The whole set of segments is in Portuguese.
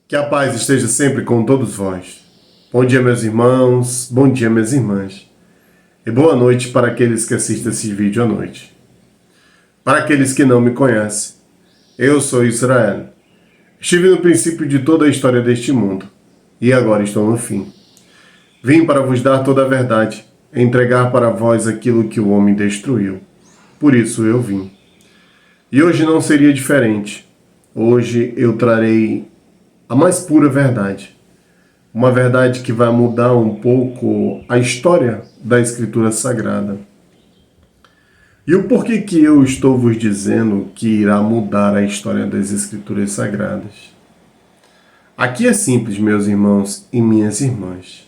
Que a paz esteja sempre com todos vós. Bom dia, meus irmãos, bom dia, minhas irmãs. E boa noite para aqueles que assistem esse vídeo à noite. Para aqueles que não me conhecem, eu sou Israel. Estive no princípio de toda a história deste mundo, e agora estou no fim. Vim para vos dar toda a verdade, entregar para vós aquilo que o homem destruiu. Por isso eu vim. E hoje não seria diferente. Hoje eu trarei a mais pura verdade. Uma verdade que vai mudar um pouco a história da Escritura Sagrada. E o porquê que eu estou vos dizendo que irá mudar a história das Escrituras Sagradas? Aqui é simples, meus irmãos e minhas irmãs.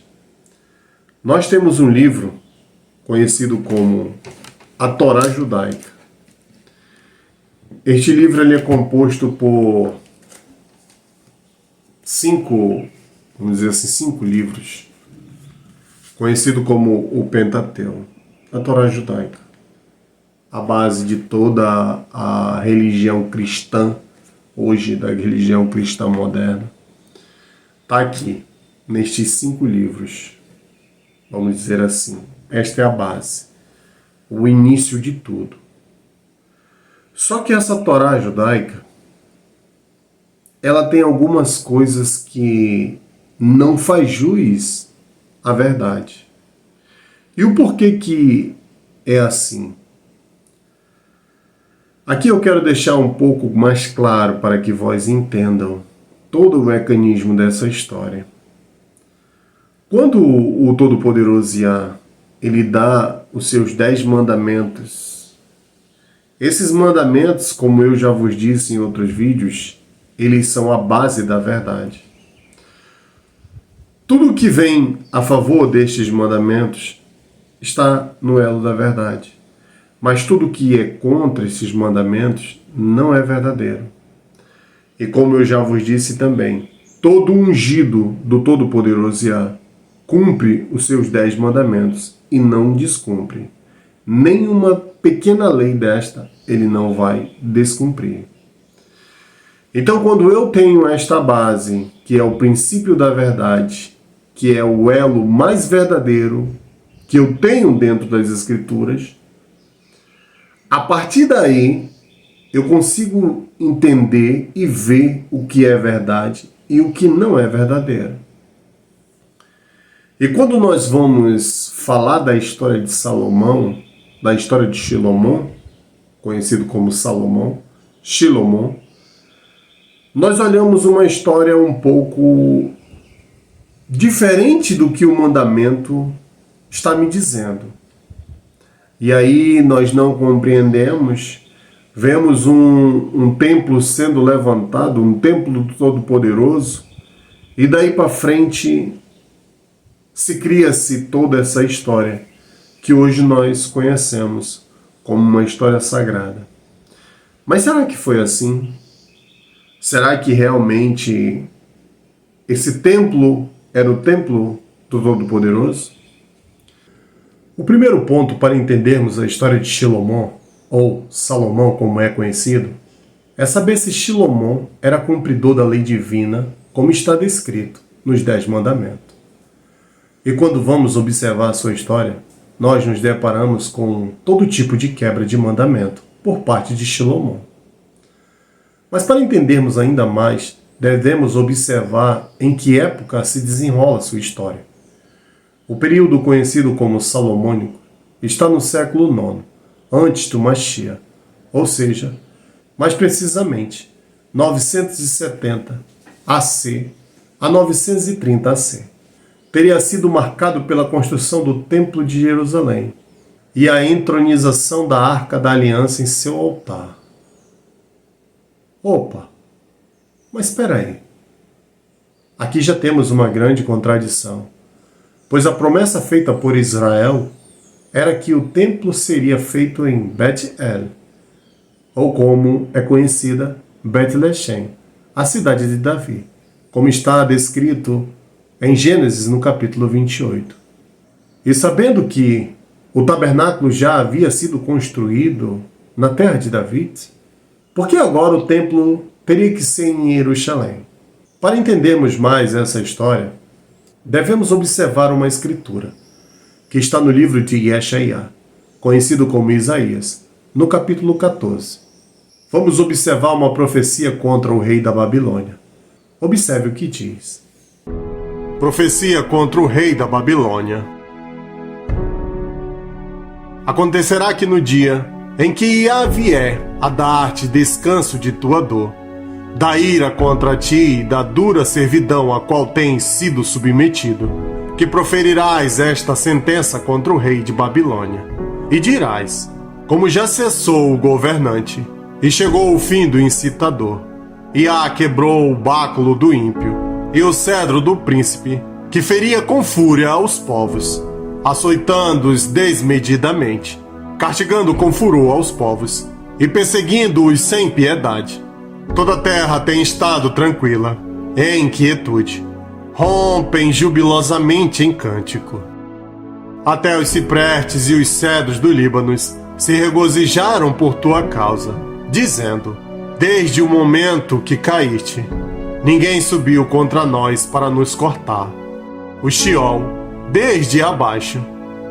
Nós temos um livro conhecido como a Torá Judaica. Este livro ele é composto por cinco livros, conhecido como o Pentateuco, a Torá Judaica, a base de toda a religião cristã, hoje da religião cristã moderna, está aqui, nestes 5 livros, vamos dizer assim. Esta é a base, o início de tudo. Só que essa Torá Judaica, ela tem algumas coisas que não faz jus à verdade. E o porquê que é assim? Aqui eu quero deixar um pouco mais claro para que vós entendam todo o mecanismo dessa história. Quando o Todo-Poderoso Yah, ele dá os seus 10 mandamentos, esses mandamentos, como eu já vos disse em outros vídeos, eles são a base da verdade. Tudo que vem a favor destes mandamentos está no elo da verdade. Mas tudo que é contra esses mandamentos não é verdadeiro. E como eu já vos disse também, todo ungido do Todo-Poderoso Yah cumpre os seus 10 mandamentos e não descumpre. Nenhuma pequena lei desta ele não vai descumprir. Então, quando eu tenho esta base, que é o princípio da verdade, que é o elo mais verdadeiro que eu tenho dentro das Escrituras, a partir daí eu consigo entender e ver o que é verdade e o que não é verdadeiro. E quando nós vamos falar da história de Salomão, da história de Shilomon, conhecido como Shilomon, nós olhamos uma história um pouco diferente do que o mandamento está me dizendo. E aí nós não compreendemos, vemos um templo sendo levantado, um templo do Todo-Poderoso, e daí para frente se cria-se toda essa história que hoje nós conhecemos como uma história sagrada. Mas será que foi assim? Será que realmente esse templo era o templo do Todo-Poderoso? O primeiro ponto para entendermos a história de Shilomon, ou Salomão como é conhecido, é saber se Shilomon era cumpridor da lei divina, como está descrito nos 10 mandamentos. E quando vamos observar a sua história, nós nos deparamos com todo tipo de quebra de mandamento por parte de Shilomon. Mas para entendermos ainda mais, devemos observar em que época se desenrola sua história. O período conhecido como Salomônico está no século IX, antes do Mashiach, ou seja, mais precisamente, 970 AC a 930 AC. Teria sido marcado pela construção do Templo de Jerusalém e a entronização da Arca da Aliança em seu altar. Opa, mas espera aí. Aqui já temos uma grande contradição, pois a promessa feita por Israel era que o templo seria feito em Bet-El, ou como é conhecida, Bet-Lechem, a cidade de Davi, como está descrito em Gênesis no capítulo 28. E sabendo que O tabernáculo já havia sido construído na terra de Davi? Por que agora o templo teria que ser em Jerusalém? Para entendermos mais essa história, devemos observar uma escritura, que está no livro de Yeshaya, conhecido como Isaías, no capítulo 14. Vamos observar uma profecia contra o rei da Babilônia. Observe o que diz. Profecia contra o rei da Babilônia. Acontecerá que no dia em que Iá vier a dar-te descanso de tua dor, da ira contra ti e da dura servidão a qual tens sido submetido, que proferirás esta sentença contra o rei de Babilônia, e dirás: como já cessou o governante, e chegou o fim do incitador, Iá quebrou o báculo do ímpio, e o cedro do príncipe, que feria com fúria aos povos, açoitando-os desmedidamente, castigando com furor aos povos, e perseguindo-os sem piedade. Toda a terra tem estado tranquila, em quietude. Rompem jubilosamente em cântico. Até os ciprestes e os cedros do Líbano se regozijaram por tua causa, dizendo: desde o momento que caíste, ninguém subiu contra nós para nos cortar. O Sheol, desde abaixo,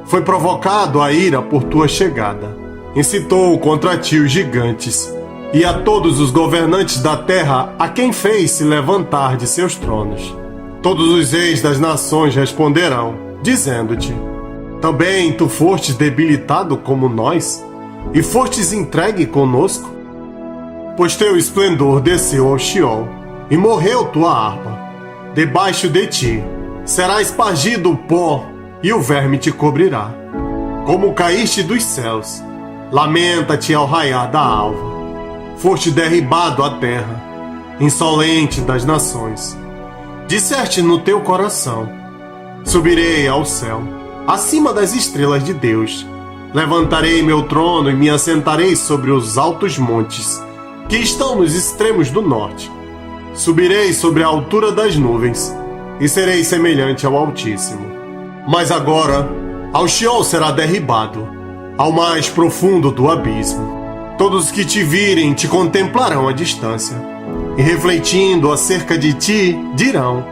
foi provocado a ira por tua chegada. Incitou contra ti os gigantes, e a todos os governantes da terra a quem fez se levantar de seus tronos. Todos os reis das nações responderão, dizendo-te: também tu fostes debilitado como nós, e fostes entregue conosco? Pois teu esplendor desceu ao Sheol, e morreu tua harpa. Debaixo de ti será espargido o pó, e o verme te cobrirá. Como caíste dos céus, lamenta-te ao raiar da alva. Foste derribado à terra, insolente das nações. Disseste no teu coração: subirei ao céu, acima das estrelas de Deus. Levantarei meu trono e me assentarei sobre os altos montes, que estão nos extremos do norte. Subirei sobre a altura das nuvens, e serei semelhante ao Altíssimo. Mas agora, ao Sheol será derribado, ao mais profundo do abismo. Todos que te virem te contemplarão à distância, e refletindo acerca de ti, dirão: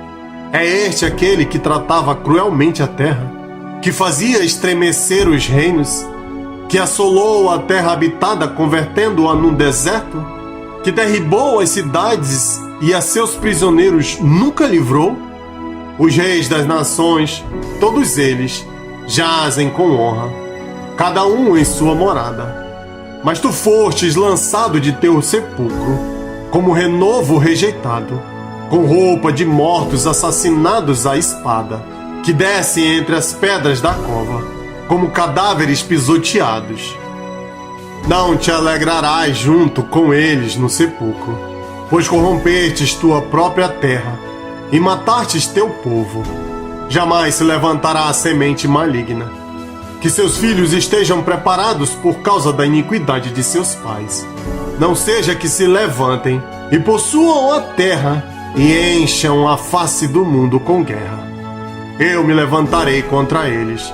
é este aquele que tratava cruelmente a terra, que fazia estremecer os reinos, que assolou a terra habitada convertendo-a num deserto, que derribou as cidades e a seus prisioneiros nunca livrou? Os reis das nações, todos eles, jazem com honra, cada um em sua morada. Mas tu fostes lançado de teu sepulcro, como renovo rejeitado, com roupa de mortos assassinados à espada, que descem entre as pedras da cova, como cadáveres pisoteados. Não te alegrarás junto com eles no sepulcro, pois corrompestes tua própria terra e matastes teu povo. Jamais se levantará a semente maligna. Que seus filhos estejam preparados por causa da iniquidade de seus pais. Não seja que se levantem e possuam a terra e encham a face do mundo com guerra. Eu me levantarei contra eles,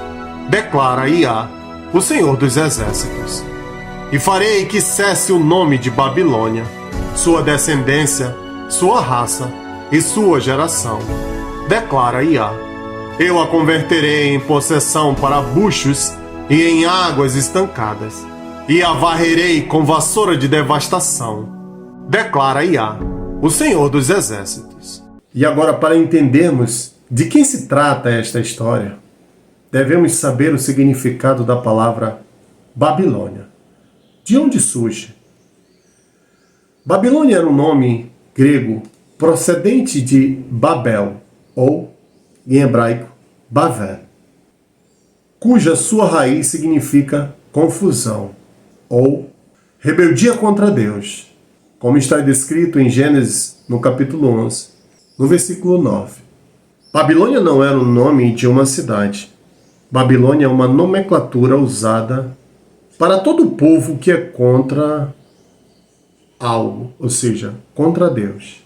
declara Iá, o Senhor dos Exércitos. E farei que cesse o nome de Babilônia, sua descendência, sua raça e sua geração, declara Iá. Eu a converterei em possessão para buchos e em águas estancadas, e a varrerei com vassoura de devastação, declara Iá, o Senhor dos Exércitos. E agora, para entendermos de quem se trata esta história, devemos saber o significado da palavra Babilônia. De onde surge? Babilônia era um nome grego procedente de Babel, ou, em hebraico, Bavel, cuja sua raiz significa confusão, ou rebeldia contra Deus, como está descrito em Gênesis, no capítulo 11, no versículo 9. Babilônia não era o nome de uma cidade. Babilônia é uma nomenclatura usada para todo o povo que é contra algo, ou seja, contra Deus.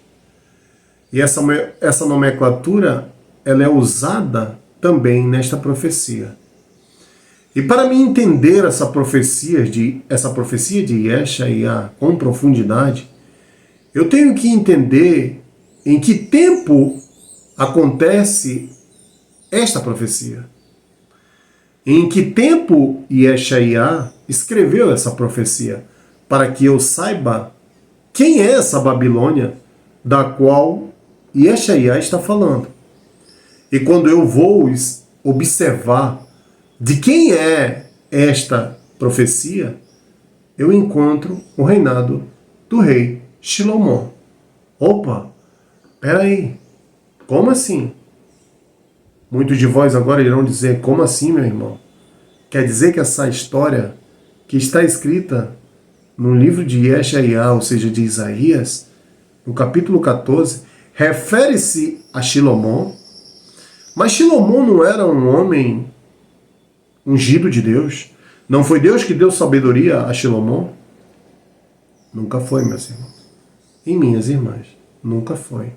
E essa nomenclatura ela é usada também nesta profecia. E para me entender essa profecia de Yeshaya com profundidade, eu tenho que entender em que tempo acontece esta profecia. Em que tempo Yeshaya escreveu essa profecia, para que eu saiba quem é essa Babilônia da qual Yeshaya está falando. E quando eu vou observar de quem é esta profecia, eu encontro o reinado do rei Shilomon. Opa, peraí, como assim? Muitos de vós agora irão dizer, como assim, meu irmão? Quer dizer que essa história que está escrita no livro de Yeshaya, ou seja, de Isaías, no capítulo 14, refere-se a Shilomon, mas Shilomon não era um homem ungido de Deus? Não foi Deus que deu sabedoria a Shilomon? Nunca foi, meus irmãos. E minhas irmãs, nunca foi.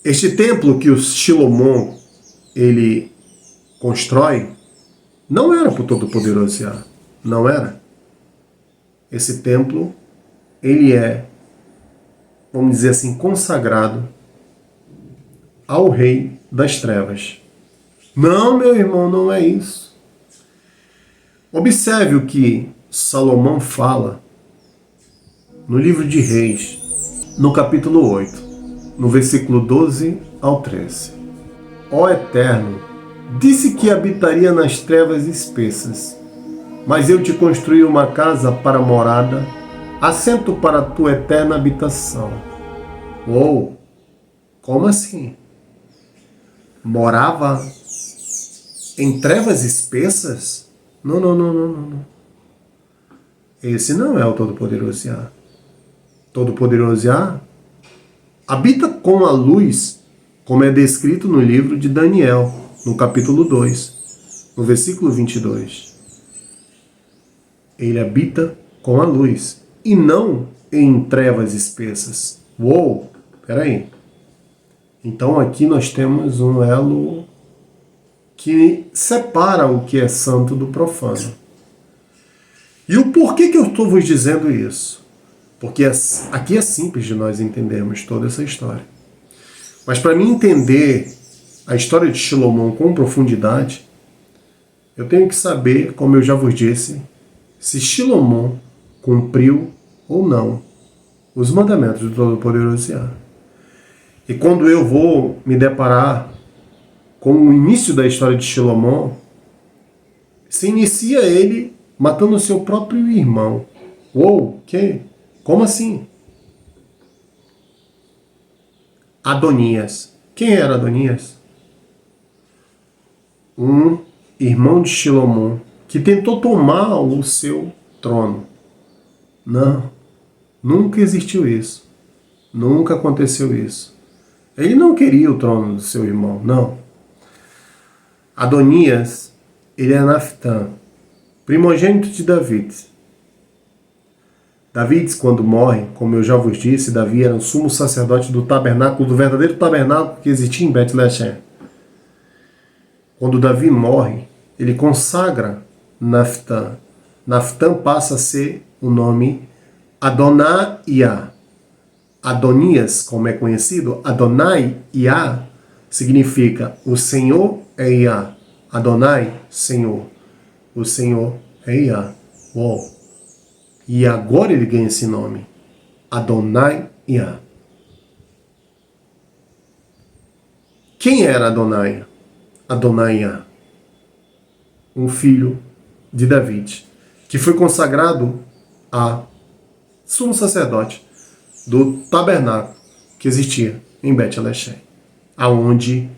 Este templo que o Shilomon ele constrói não era para o Todo-Poderoso Yah, não era. Esse templo ele é, vamos dizer assim, consagrado ao Rei das Trevas. Não, meu irmão, não é isso. Observe o que Salomão fala no livro de Reis, no capítulo 8, no versículo 12 ao 13. Ó Eterno, disse que habitaria nas trevas espessas, mas eu te construí uma casa para morada, assento para a tua eterna habitação. Uou, como assim? Morava em trevas espessas? Não. Esse não é o Todo-Poderoso Yah. Todo-Poderoso Yah habita com a luz, como é descrito no livro de Daniel, no capítulo 2, no versículo 22. Ele habita com a luz e não em trevas espessas. Uou, peraí. Então aqui nós temos um elo que separa o que é santo do profano. E o porquê que eu estou vos dizendo isso? Porque aqui é simples de nós entendermos toda essa história. Mas para mim entender a história de Shilomon com profundidade, eu tenho que saber, como eu já vos disse, se Shilomon cumpriu ou não os mandamentos do Todo-Poderoso Yah. E quando eu vou me deparar com o início da história de Shilomon, se inicia ele matando o seu próprio irmão. Uou, que? Como assim? Adonias. Quem era Adonias? Um irmão de Shilomon que tentou tomar o seu trono. Não, nunca existiu isso. Nunca aconteceu isso. Ele não queria o trono do seu irmão, não. Adonias, ele é Naftã, primogênito de David. David, quando morre, como eu já vos disse, Davi era o sumo sacerdote do tabernáculo, do verdadeiro tabernáculo que existia em Bet-Lechem. Quando Davi morre, ele consagra Naftã. Naftã passa a ser o nome Adonai-Yah. Adonias, como é conhecido, Adonai-Yah significa o Senhor é Yah. Adonai, Senhor. O Senhor é Yah. Uou. E agora ele ganha esse nome. Adonai-Yah. Quem era Adonai? Adonai-Yah. Um filho de David, que foi consagrado a sumo sacerdote do tabernáculo que existia em Bet-Lechem, aonde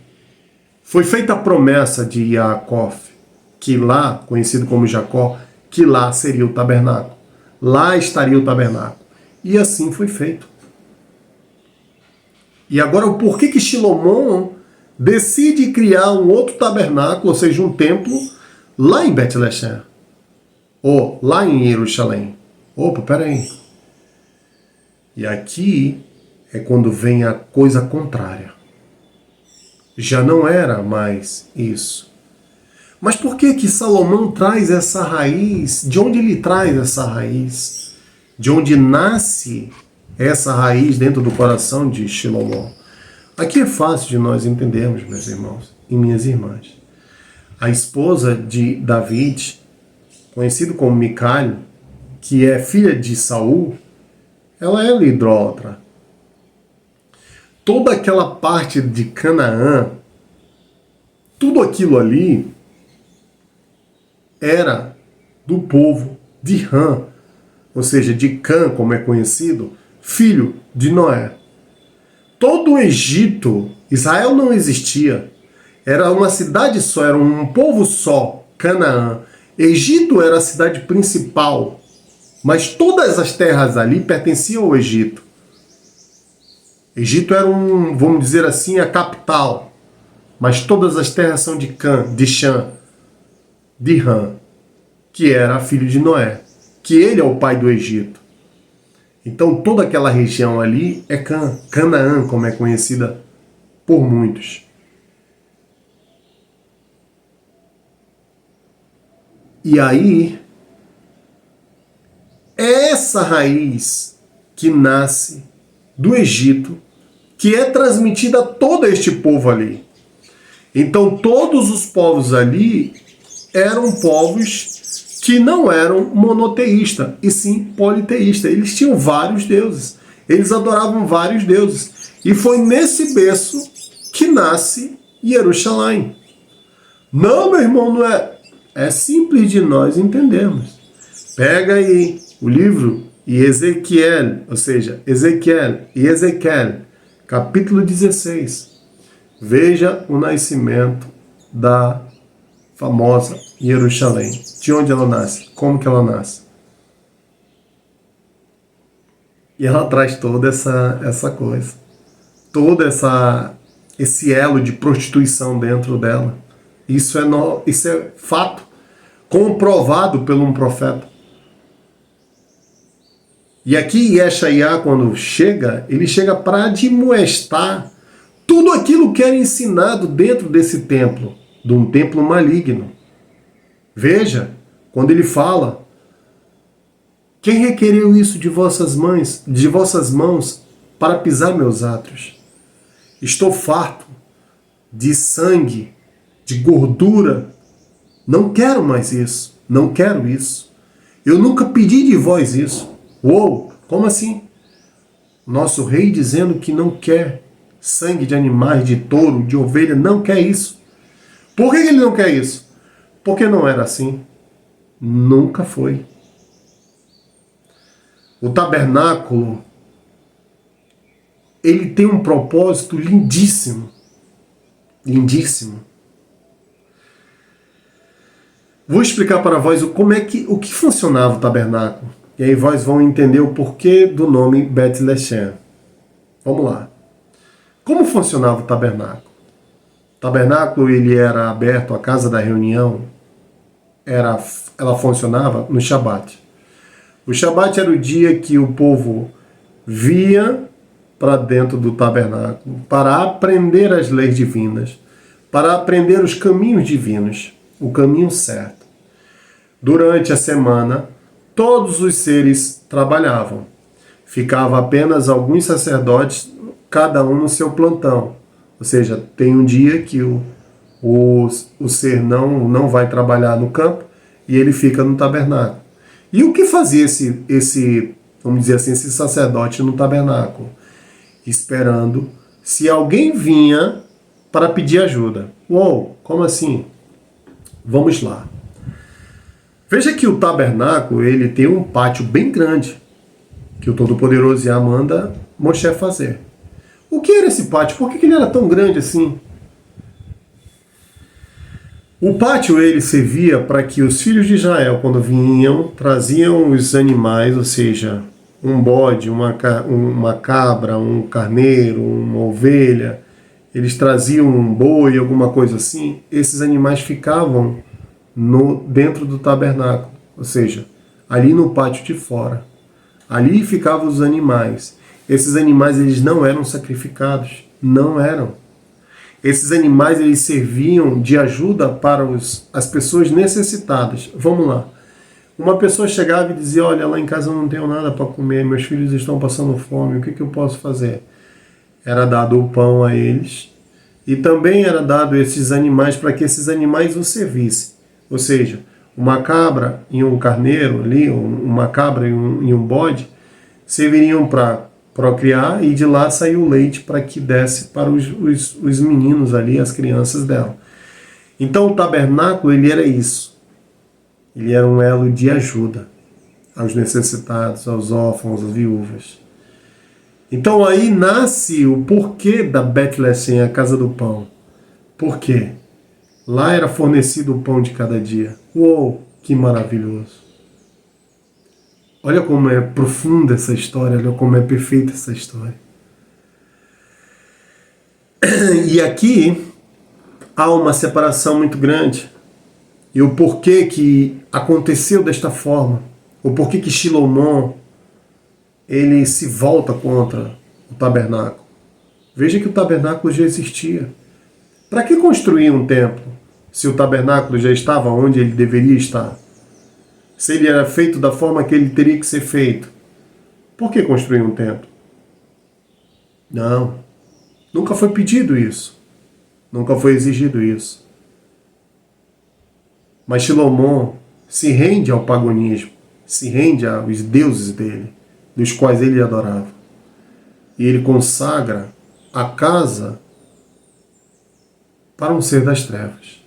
foi feita a promessa de Yaakov, que lá, conhecido como Jacó, que lá seria o tabernáculo. Lá estaria o tabernáculo. E assim foi feito. E agora, o porquê que Shilomon decide criar um outro tabernáculo, ou seja, um templo, lá em Bet-Lechem, ou lá em Jerusalém? Opa, peraí. E aqui é quando vem a coisa contrária. Já não era mais isso. Mas por que que Salomão traz essa raiz? De onde ele traz essa raiz? De onde nasce essa raiz dentro do coração de Shlomo? Aqui é fácil de nós entendermos, meus irmãos e minhas irmãs. A esposa de David, conhecido como Mical, que é filha de Saul, ela era idólatra. Toda aquela parte de Canaã, tudo aquilo ali era do povo de Ham, ou seja, de Cã, como é conhecido, filho de Noé. Todo o Egito, Israel não existia. Era uma cidade só, era um povo só, Canaã. Egito era a cidade principal, mas todas as terras ali pertenciam ao Egito. Egito era vamos dizer assim, a capital, mas todas as terras são de Cã, de Chã, de Ham, que era filho de Noé, que ele é o pai do Egito. Então toda aquela região ali é Canaã, como é conhecida por muitos. E aí, é essa raiz que nasce do Egito, que é transmitida a todo este povo ali. Então todos os povos ali eram povos que não eram monoteístas, e sim politeístas. Eles tinham vários deuses. Eles adoravam vários deuses. E foi nesse berço que nasce Jerusalém. Não, meu irmão, não é. É simples de nós entendermos. Pega aí o livro Ezequiel, ou seja, Ezequiel e Ezequiel, capítulo 16. Veja o nascimento da famosa Jerusalém. De onde ela nasce? Como que ela nasce? E ela traz toda essa coisa. Todo esse elo de prostituição dentro dela. Isso é fato, comprovado por um profeta. E aqui Yeshaiá, quando chega, ele chega para admoestar tudo aquilo que era ensinado dentro desse templo, de um templo maligno. Veja, quando ele fala, quem requeriu isso de vossas mãos para pisar meus átrios? Estou farto de sangue, de gordura. Não quero mais isso. Não quero isso. Eu nunca pedi de vós isso. Uou, como assim? Nosso rei dizendo que não quer sangue de animais, de touro, de ovelha, não quer isso. Por que ele não quer isso? Porque não era assim. Nunca foi. O tabernáculo, ele tem um propósito lindíssimo. Lindíssimo. Vou explicar para vós o que funcionava o tabernáculo. E aí vós vão entender o porquê do nome Bet Lechem. Vamos lá. Como funcionava o tabernáculo? O tabernáculo ele era aberto, a casa da reunião, ela funcionava no Shabat. O Shabat era o dia que o povo via para dentro do tabernáculo para aprender as leis divinas, para aprender os caminhos divinos, o caminho certo. Durante a semana, todos os seres trabalhavam. Ficava apenas alguns sacerdotes, cada um no seu plantão. Ou seja, tem um dia que o ser não vai trabalhar no campo e ele fica no tabernáculo. E o que fazia vamos dizer assim, esse sacerdote no tabernáculo? Esperando se alguém vinha para pedir ajuda. Uou, como assim? Vamos lá. Veja que o tabernáculo ele tem um pátio bem grande que o Todo-Poderoso Yah manda Moshe fazer. O que era esse pátio? Por que ele era tão grande assim? O pátio ele servia para que os filhos de Israel, quando vinham, traziam os animais, ou seja, um bode, uma cabra, um carneiro, uma ovelha, eles traziam um boi, alguma coisa assim, esses animais ficavam dentro do tabernáculo, ou seja, ali no pátio de fora. Ali ficavam os animais. Esses animais eles não eram sacrificados, não eram. Esses animais eles serviam de ajuda para as pessoas necessitadas. Vamos lá. Uma pessoa chegava e dizia, olha, lá em casa eu não tenho nada para comer, meus filhos estão passando fome, o que eu posso fazer? Era dado o pão a eles e também era dado esses animais para que esses animais o servissem. Ou seja, uma cabra e um carneiro ali, uma cabra e um bode, serviriam para procriar e de lá saiu o leite para que desse para os meninos ali, as crianças dela. Então o tabernáculo ele era isso. Ele era um elo de ajuda aos necessitados, aos órfãos, às viúvas. Então aí nasce o porquê da Betlehem, a casa do pão. Por quê? Lá era fornecido o pão de cada dia. Uou, que maravilhoso! Olha como é profunda essa história, olha como é perfeita essa história. E aqui há uma separação muito grande. E o porquê que aconteceu desta forma, o porquê que Shilomon ele se volta contra o tabernáculo. Veja que o tabernáculo já existia. Para que construir um templo se o tabernáculo já estava onde ele deveria estar? Se ele era feito da forma que ele teria que ser feito, por que construir um templo? Não, nunca foi pedido isso. Nunca foi exigido isso. Mas Shilomon se rende ao paganismo, se rende aos deuses dele, dos quais ele adorava. E ele consagra a casa para um ser das trevas.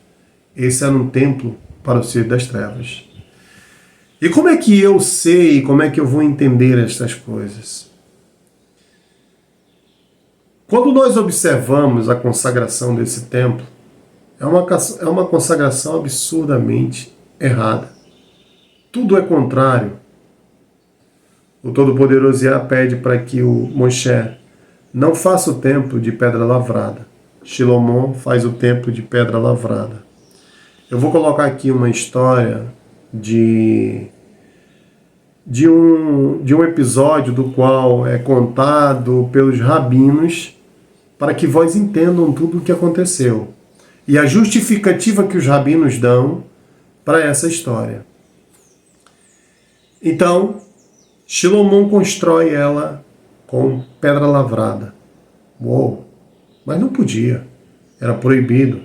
Esse era um templo para o ser das trevas. E como é que eu sei, como é que eu vou entender estas coisas? Quando nós observamos a consagração desse templo, é uma consagração absurdamente errada. Tudo é contrário. O Todo-Poderoso Yah pede para que o Moshe não faça o templo de pedra lavrada. Shilomon faz o templo de pedra lavrada. Eu vou colocar aqui uma história de um episódio do qual é contado pelos rabinos para que vós entendam tudo o que aconteceu. E a justificativa que os rabinos dão para essa história. Então, Shilomon constrói ela com pedra lavrada. Uou! Mas não podia. Era proibido.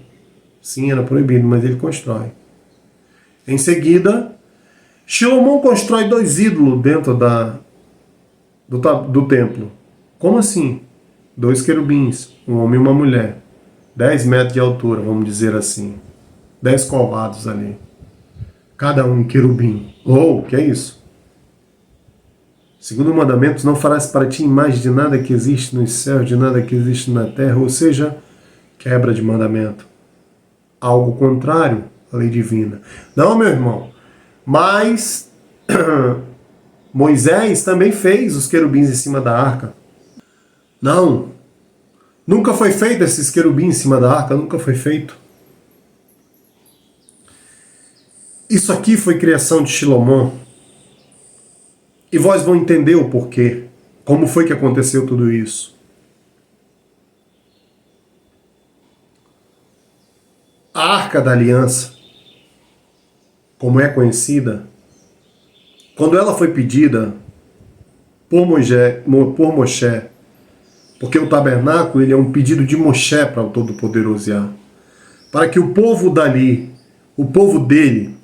Sim, era proibido, mas ele constrói. Em seguida, Shilomon constrói 2 ídolos dentro do templo. Como assim? 2 querubins, um homem e uma mulher. 10 metros de altura, vamos dizer assim. 10 covados ali. Cada um querubim. Oh, que é isso? Segundo o mandamento, não farás para ti imagem de nada que existe nos céus, de nada que existe na terra, ou seja, quebra de mandamento. Algo contrário à lei divina. Não, meu irmão, mas Moisés também fez os querubins em cima da arca. Não, nunca foi feito esses querubins em cima da arca, nunca foi feito. Isso aqui foi criação de Shilomon. E vós vão entender o porquê. Como foi que aconteceu tudo isso. A Arca da Aliança, como é conhecida, quando ela foi pedida por Moshe, porque o tabernáculo ele é um pedido de Moshe para o Todo-Poderoso Yah, para que o povo dali, o povo dele,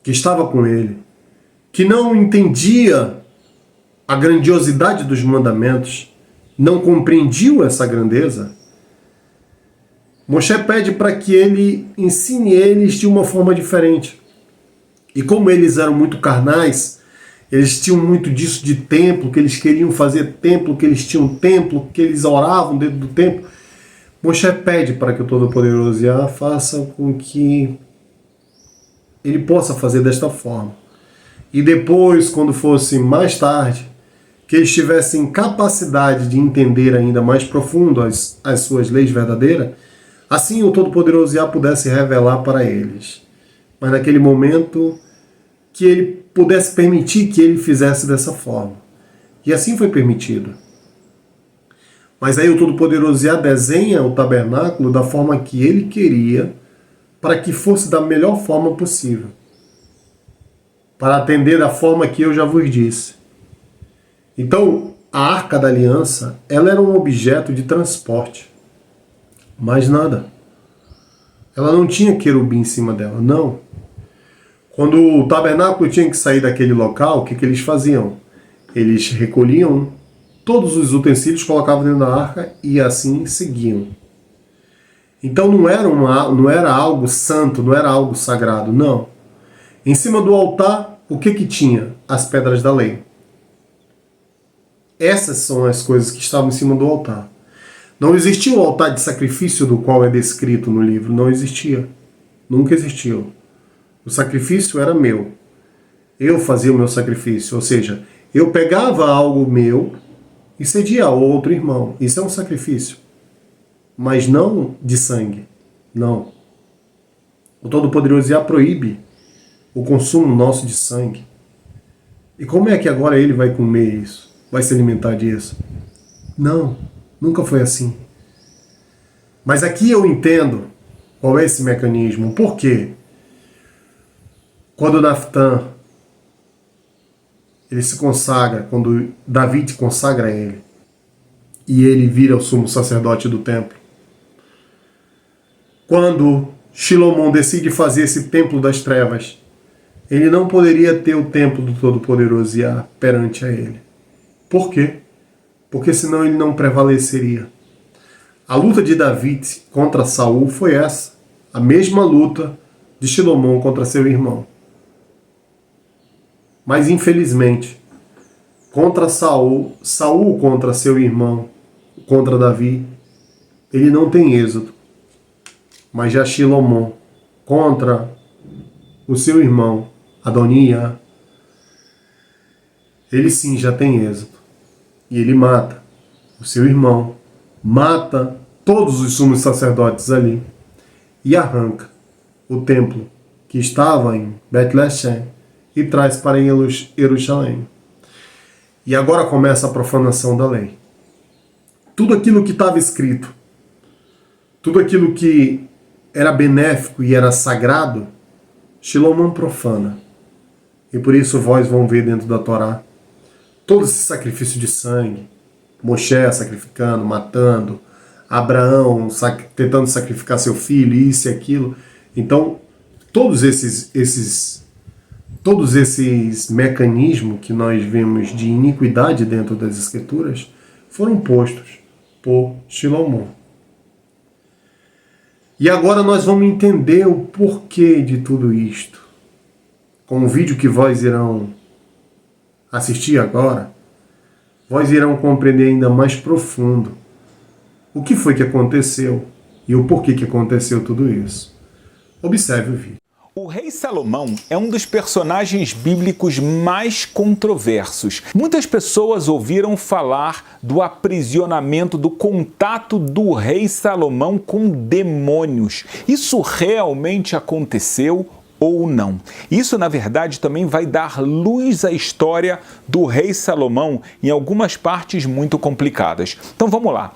que estava com ele, que não entendia a grandiosidade dos mandamentos, não compreendiam essa grandeza, Moshe pede para que ele ensine eles de uma forma diferente. E como eles eram muito carnais, eles tinham muito disso de templo, que eles queriam fazer templo, que eles tinham templo, que eles oravam dentro do templo. Moshe pede para que o Todo-Poderoso Yah faça com que ele possa fazer desta forma. E depois, quando fosse mais tarde, que eles tivessem capacidade de entender ainda mais profundo as suas leis verdadeiras, assim o Todo-Poderoso Yah pudesse revelar para eles. Mas naquele momento, que ele pudesse permitir que ele fizesse dessa forma. E assim foi permitido. Mas aí o Todo-Poderoso Yah desenha o tabernáculo da forma que ele queria, para que fosse da melhor forma possível. Para atender da forma que eu já vos disse. Então, a Arca da Aliança, ela era um objeto de transporte. Mais nada. Ela não tinha querubim em cima dela, não. Quando o tabernáculo tinha que sair daquele local, o que eles faziam? Eles recolhiam todos os utensílios, colocavam dentro da arca e assim seguiam. Então não era algo santo, não era algo sagrado, não. Em cima do altar, o que tinha? As pedras da lei. Essas são as coisas que estavam em cima do altar. Não existia o altar de sacrifício do qual é descrito no livro, não existia. Nunca existiu. O sacrifício era meu. Eu fazia o meu sacrifício, ou seja, eu pegava algo meu e cedia a outro irmão. Isso é um sacrifício. Mas não de sangue. Não. O Todo-Poderoso Yah proíbe o consumo nosso de sangue. E como é que agora ele vai comer isso? Vai se alimentar disso? Não. Nunca foi assim. Mas aqui eu entendo qual é esse mecanismo. Por quê? Quando Naftã ele se consagra, quando Davi consagra ele, e ele vira o sumo sacerdote do templo. Quando Shilomon decide fazer esse templo das trevas, ele não poderia ter o templo do Todo-Poderoso Yah perante a ele. Por quê? Porque senão ele não prevaleceria. A luta de Davi contra Saul foi essa, a mesma luta de Shilomon contra seu irmão. Mas infelizmente, contra Saul contra seu irmão, contra Davi, ele não tem êxito. Mas já Shilomon contra o seu irmão, Adonias, ele sim já tem êxito. E ele mata o seu irmão, mata todos os sumos sacerdotes ali e arranca o templo que estava em Betlehem e traz para Jerusalém. E agora começa a profanação da lei. Tudo aquilo que estava escrito, tudo aquilo que era benéfico e era sagrado, Shilomon profana. E por isso vós vão ver dentro da Torá todo esse sacrifício de sangue, Moshe sacrificando, matando, Abraão tentando sacrificar seu filho, isso e aquilo. Então, todos esses mecanismos que nós vemos de iniquidade dentro das Escrituras foram postos por Shilomon. E agora nós vamos entender o porquê de tudo isto. Com o vídeo que vós irão assistir agora, vós irão compreender ainda mais profundo o que foi que aconteceu e o porquê que aconteceu tudo isso. Observe o vídeo. O rei Salomão é um dos personagens bíblicos mais controversos. Muitas pessoas ouviram falar do aprisionamento, do contato do rei Salomão com demônios. Isso realmente aconteceu ou não? Isso, na verdade, também vai dar luz à história do rei Salomão em algumas partes muito complicadas. Então vamos lá.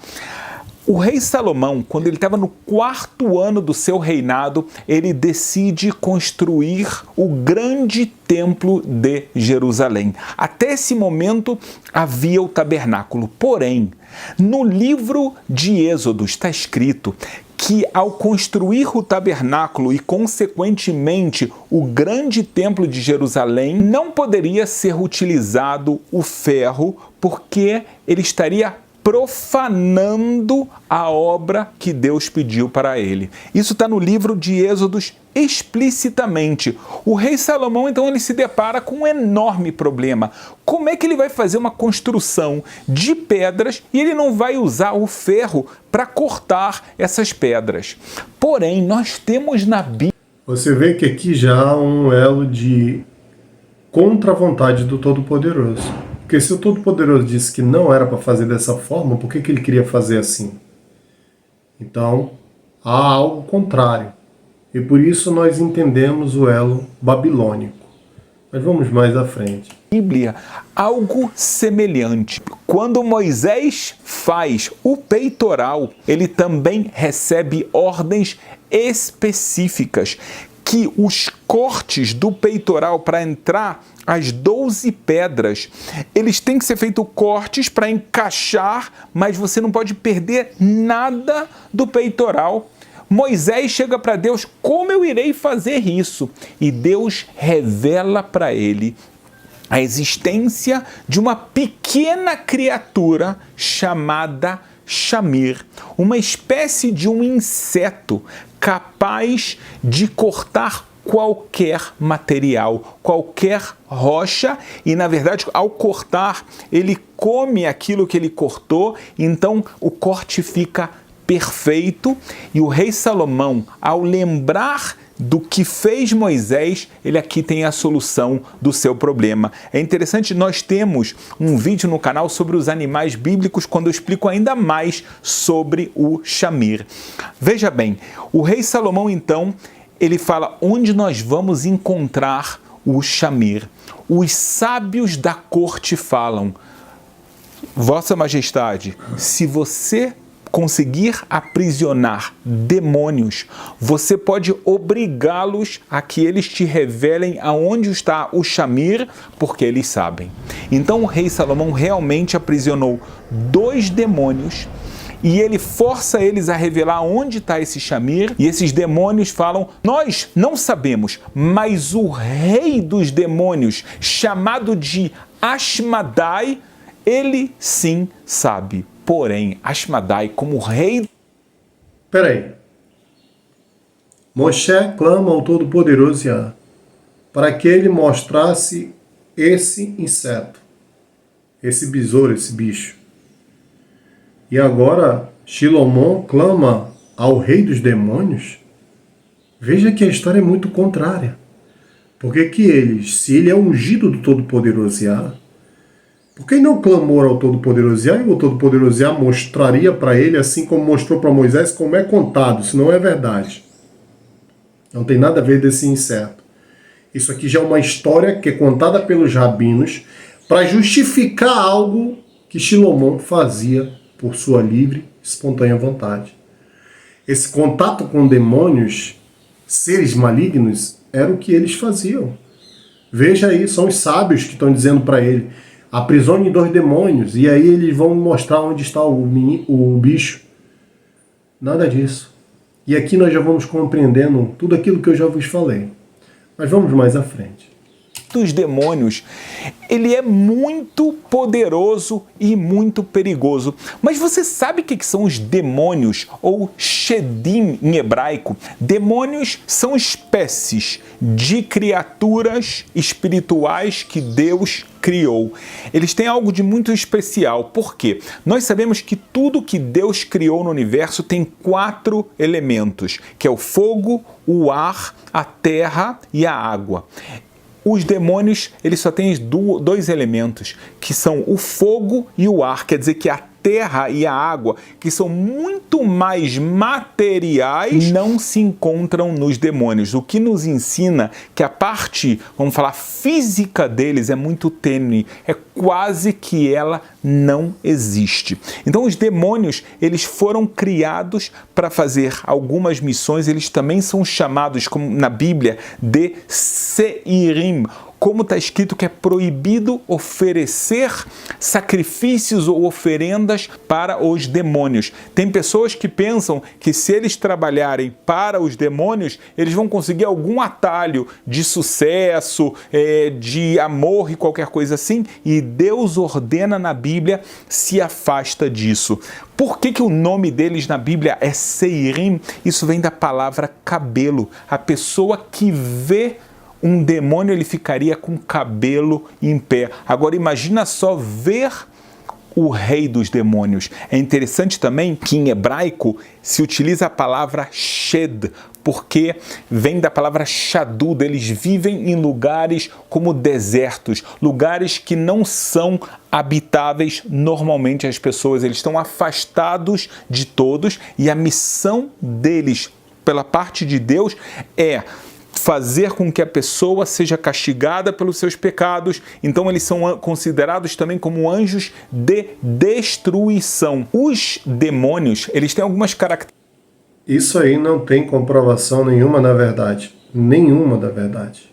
O rei Salomão, quando ele estava no 4º ano do seu reinado, ele decide construir o grande templo de Jerusalém. Até esse momento havia o tabernáculo. Porém, no livro de Êxodo está escrito que ao construir o tabernáculo e, consequentemente, o grande templo de Jerusalém, não poderia ser utilizado o ferro, porque ele estaria profanando a obra que Deus pediu para ele. Isso está no livro de Êxodos explicitamente. O rei Salomão, então, ele se depara com um enorme problema. Como é que ele vai fazer uma construção de pedras e ele não vai usar o ferro para cortar essas pedras? Porém, nós temos na Bíblia... Você vê que aqui já há um elo de contra a vontade do Todo-Poderoso. Porque se o Todo-Poderoso disse que não era para fazer dessa forma, por que ele queria fazer assim? Então, há algo contrário. E por isso nós entendemos o elo babilônico. Mas vamos mais à frente. Bíblia, algo semelhante. Quando Moisés faz o peitoral, ele também recebe ordens específicas que os cortes do peitoral para entrar as 12 pedras, eles têm que ser feitos cortes para encaixar, mas você não pode perder nada do peitoral. Moisés chega para Deus, como eu irei fazer isso? E Deus revela para ele a existência de uma pequena criatura chamada Shamir, uma espécie de um inseto capaz de cortar qualquer material, qualquer rocha, e na verdade ao cortar ele come aquilo que ele cortou, então o corte fica perfeito. E o rei Salomão, ao lembrar do que fez Moisés, ele aqui tem a solução do seu problema. É interessante, nós temos um vídeo no canal sobre os animais bíblicos, quando eu explico ainda mais sobre o Shamir. Veja bem, o rei Salomão então, ele fala onde nós vamos encontrar o Shamir. Os sábios da corte falam: Vossa Majestade, se você conseguir aprisionar demônios, você pode obrigá-los a que eles te revelem aonde está o Shamir, porque eles sabem. Então o rei Salomão realmente aprisionou 2 demônios e ele força eles a revelar onde está esse Shamir, e esses demônios falam: nós não sabemos, mas o rei dos demônios, chamado de Ashmadai, ele sim sabe. Porém, Ashmadai, como rei... Peraí. Moshe clama ao Todo-Poderoso Yah para que ele mostrasse esse inseto, esse besouro, esse bicho. E agora, Shilomon clama ao rei dos demônios? Veja que a história é muito contrária. Porque que eles, se ele é ungido do Todo-Poderoso Yah, por que não clamou ao Todo-Poderoso Yah, e o Todo-Poderoso Yah mostraria para ele, assim como mostrou para Moisés, como é contado, se não é verdade. Não tem nada a ver desse inseto. Isso aqui já é uma história que é contada pelos rabinos para justificar algo que Shilomon fazia por sua livre, espontânea vontade. Esse contato com demônios, seres malignos, era o que eles faziam. Veja aí, são os sábios que estão dizendo para ele: aprisione 2 demônios, e aí eles vão mostrar onde está o bicho. Nada disso. E aqui nós já vamos compreendendo tudo aquilo que eu já vos falei. Mas vamos mais à frente. Dos demônios, ele é muito poderoso e muito perigoso. Mas você sabe o que são os demônios, ou Shedim em hebraico? Demônios são espécies de criaturas espirituais que Deus criou. Eles têm algo de muito especial. Por quê? Nós sabemos que tudo que Deus criou no universo tem 4 elementos, que é o fogo, o ar, a terra e a água. Os demônios, eles só têm 2 elementos, que são o fogo e o ar. Quer dizer que a terra e a água, que são muito mais materiais, não se encontram nos demônios. O que nos ensina que a parte, vamos falar, física deles é muito tênue, é quase que ela não existe. Então os demônios, eles foram criados para fazer algumas missões, eles também são chamados, como na Bíblia, de Seirim, como está escrito que é proibido oferecer sacrifícios ou oferendas para os demônios. Tem pessoas que pensam que se eles trabalharem para os demônios, eles vão conseguir algum atalho de sucesso, de amor e qualquer coisa assim, e Deus ordena na Bíblia: se afasta disso. Por que o nome deles na Bíblia é Seirim? Isso vem da palavra cabelo. A pessoa que vê um demônio, ele ficaria com cabelo em pé. Agora imagina só ver o rei dos demônios. É interessante também que em hebraico se utiliza a palavra shed, porque vem da palavra shadud. Eles vivem em lugares como desertos, lugares que não são habitáveis normalmente as pessoas. Eles estão afastados de todos, e a missão deles pela parte de Deus é fazer com que a pessoa seja castigada pelos seus pecados. Então eles são considerados também como anjos de destruição. Os demônios, eles têm algumas características. Isso aí não tem comprovação nenhuma da verdade. Nenhuma da verdade.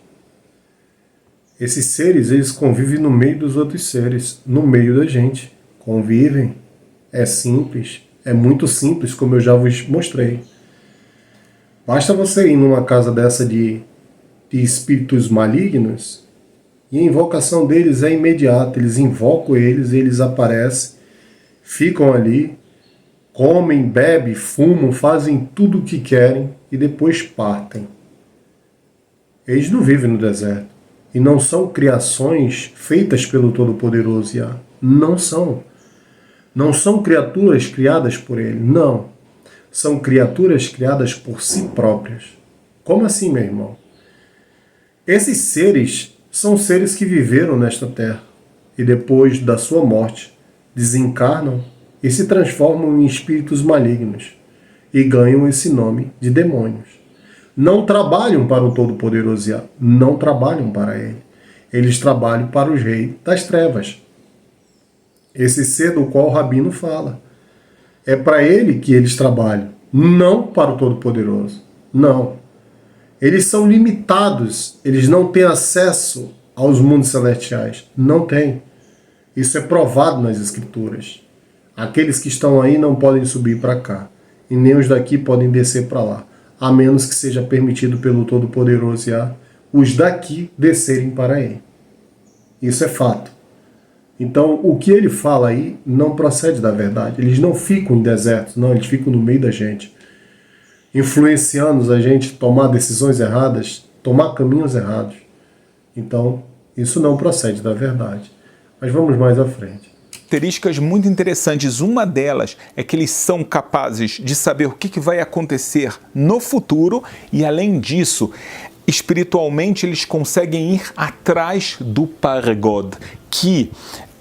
Esses seres, eles convivem no meio dos outros seres, no meio da gente. Convivem. É simples. É muito simples, como eu já vos mostrei. Basta você ir numa casa dessa de espíritos malignos e a invocação deles é imediata. Eles invocam eles aparecem, ficam ali, comem, bebem, fumam, fazem tudo o que querem e depois partem. Eles não vivem no deserto. E não são criações feitas pelo Todo-Poderoso Yah. Não são. Não são criaturas criadas por ele. Não. São criaturas criadas por si próprias. Como assim, meu irmão? Esses seres são seres que viveram nesta terra e depois da sua morte desencarnam e se transformam em espíritos malignos e ganham esse nome de demônios. Não trabalham para o Todo-Poderoso Yah, não trabalham para ele. Eles trabalham para os reis das trevas. Esse ser do qual o Rabino fala. É para ele que eles trabalham, não para o Todo-Poderoso. Não. Eles são limitados, eles não têm acesso aos mundos celestiais. Não têm. Isso é provado nas Escrituras. Aqueles que estão aí não podem subir para cá, e nem os daqui podem descer para lá, a menos que seja permitido pelo Todo-Poderoso Yah os daqui descerem para ele. Isso é fato. Então, o que ele fala aí não procede da verdade. Eles não ficam em desertos, não, eles ficam no meio da gente, influenciando a gente a tomar decisões erradas, tomar caminhos errados. Então, isso não procede da verdade. Mas vamos mais à frente. Características muito interessantes. Uma delas é que eles são capazes de saber o que vai acontecer no futuro e, além disso, espiritualmente eles conseguem ir atrás do Paragod, que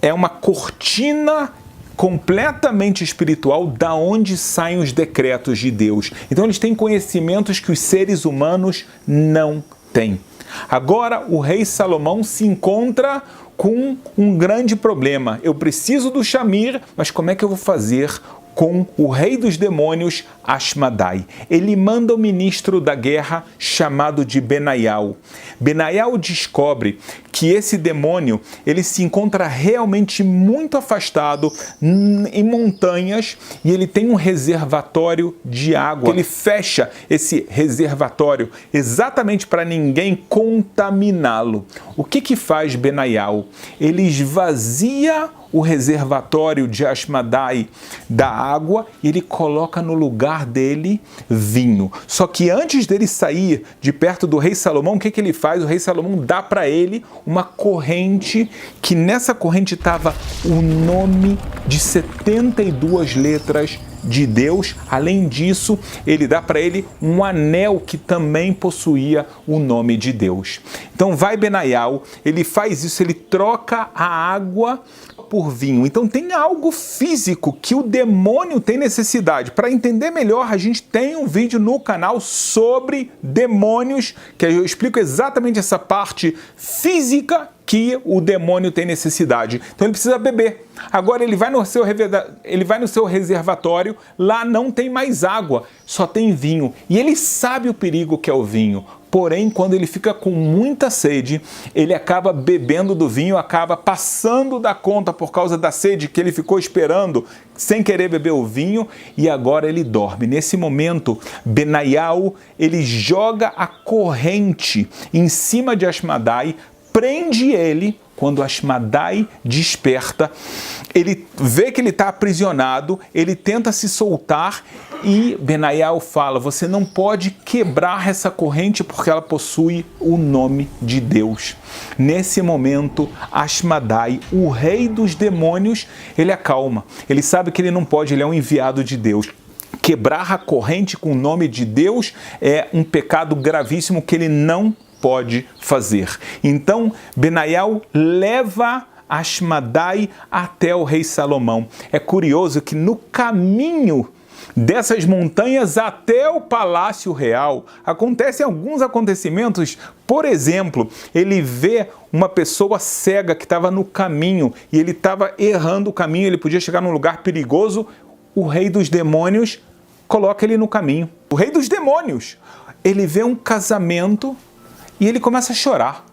é uma cortina completamente espiritual da onde saem os decretos de Deus. Então eles têm conhecimentos que os seres humanos não têm. Agora o rei Salomão se encontra com um grande problema. Eu preciso do Shamir, mas como é que eu vou fazer com o rei dos demônios, Ashmadai? Ele manda o ministro da guerra chamado de Benaial. Benaial descobre que esse demônio ele se encontra realmente muito afastado em montanhas e ele tem um reservatório de água. Ele fecha esse reservatório exatamente para ninguém contaminá-lo. O que faz Benaial? Ele esvazia o reservatório de Ashmadai da água e ele coloca no lugar dele vinho. Só que antes dele sair de perto do rei Salomão, o que ele faz? O rei Salomão dá para ele uma corrente, que nessa corrente estava o nome de 72 letras de Deus. Além disso, ele dá para ele um anel que também possuía o nome de Deus. Então vai Benaial, ele faz isso, ele troca a água por vinho. Então tem algo físico que o demônio tem necessidade. Para entender melhor, a gente tem um vídeo no canal sobre demônios, que eu explico exatamente essa parte física que o demônio tem necessidade. Então ele precisa beber. Agora ele vai no seu reservatório, lá não tem mais água, só tem vinho. E ele sabe o perigo que é o vinho. Porém, quando ele fica com muita sede, ele acaba bebendo do vinho, acaba passando da conta por causa da sede que ele ficou esperando, sem querer beber o vinho, e agora ele dorme. Nesse momento, Benaial, ele joga a corrente em cima de Ashmadai, prende ele. Quando Ashmadai desperta, ele vê que ele está aprisionado, ele tenta se soltar e Benaial fala: você não pode quebrar essa corrente porque ela possui o nome de Deus. Nesse momento, Ashmadai, o rei dos demônios, ele acalma. Ele sabe que ele não pode, ele é um enviado de Deus. Quebrar a corrente com o nome de Deus é um pecado gravíssimo que ele não pode fazer. Então, Benaial leva Ashmadai até o rei Salomão. É curioso que no caminho Dessas montanhas até o Palácio Real, acontecem alguns acontecimentos. Por exemplo, ele vê uma pessoa cega que estava no caminho e ele estava errando o caminho, ele podia chegar num lugar perigoso. O rei dos demônios coloca ele no caminho. O rei dos demônios, ele vê um casamento e ele começa a chorar.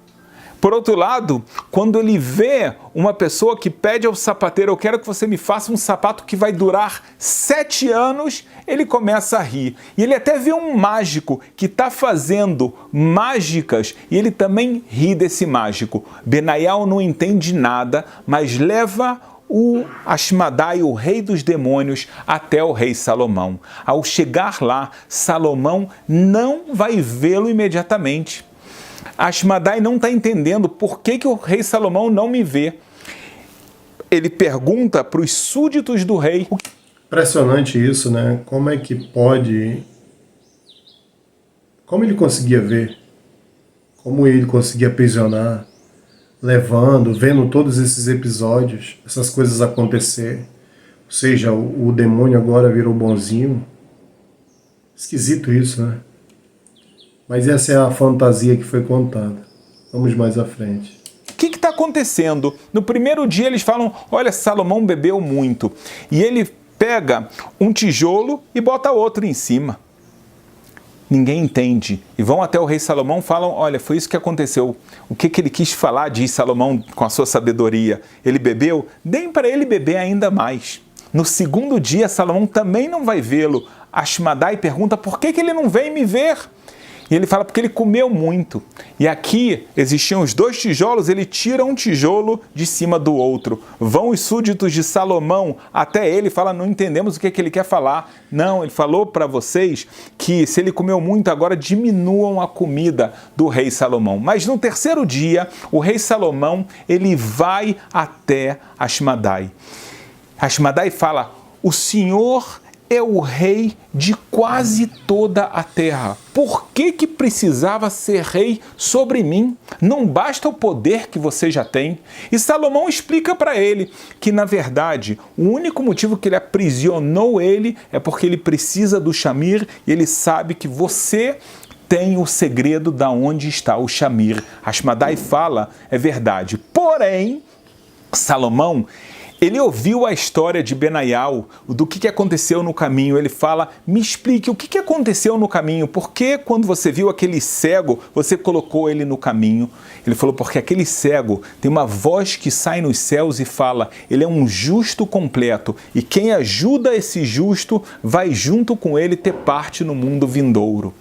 Por outro lado, quando ele vê uma pessoa que pede ao sapateiro, eu quero que você me faça um sapato que vai durar 7 anos, ele começa a rir. E ele até vê um mágico que está fazendo mágicas e ele também ri desse mágico. Benaial não entende nada, mas leva o Ashmadai, o rei dos demônios, até o rei Salomão. Ao chegar lá, Salomão não vai vê-lo imediatamente. Ashmadai não está entendendo por que o rei Salomão não me vê. Ele pergunta para os súditos do rei. Impressionante isso, né? Como é que pode... Como ele conseguia ver? Como ele conseguia aprisionar? Levando, vendo todos esses episódios, essas coisas acontecer. Ou seja, o demônio agora virou bonzinho. Esquisito isso, né? Mas essa é a fantasia que foi contada. Vamos mais à frente. O que está acontecendo? No primeiro dia eles falam, olha, Salomão bebeu muito. E ele pega um tijolo e bota outro em cima. Ninguém entende. E vão até o rei Salomão e falam, olha, foi isso que aconteceu. O que ele quis falar, diz Salomão com a sua sabedoria. Ele bebeu? Deem para ele beber ainda mais. No segundo dia, Salomão também não vai vê-lo. Ashmadai pergunta, por que ele não vem me ver? E ele fala, porque ele comeu muito. E aqui existiam os 2 tijolos, ele tira um tijolo de cima do outro. Vão os súditos de Salomão até ele e fala, não entendemos o que ele quer falar. Não, ele falou para vocês que se ele comeu muito, agora diminuam a comida do rei Salomão. Mas no terceiro dia, o rei Salomão, ele vai até Ashmadai. Ashmadai fala, o Senhor é o rei de quase toda a terra. Por que precisava ser rei sobre mim? Não basta o poder que você já tem? E Salomão explica para ele que, na verdade, o único motivo que ele aprisionou ele é porque ele precisa do Shamir e ele sabe que você tem o segredo da onde está o Shamir. Ashmadai fala, é verdade. Porém, Salomão, ele ouviu a história de Benaial, do que aconteceu no caminho. Ele fala, me explique o que aconteceu no caminho. Por que quando você viu aquele cego, você colocou ele no caminho? Ele falou, porque aquele cego tem uma voz que sai nos céus e fala, ele é um justo completo. E quem ajuda esse justo vai junto com ele ter parte no mundo vindouro.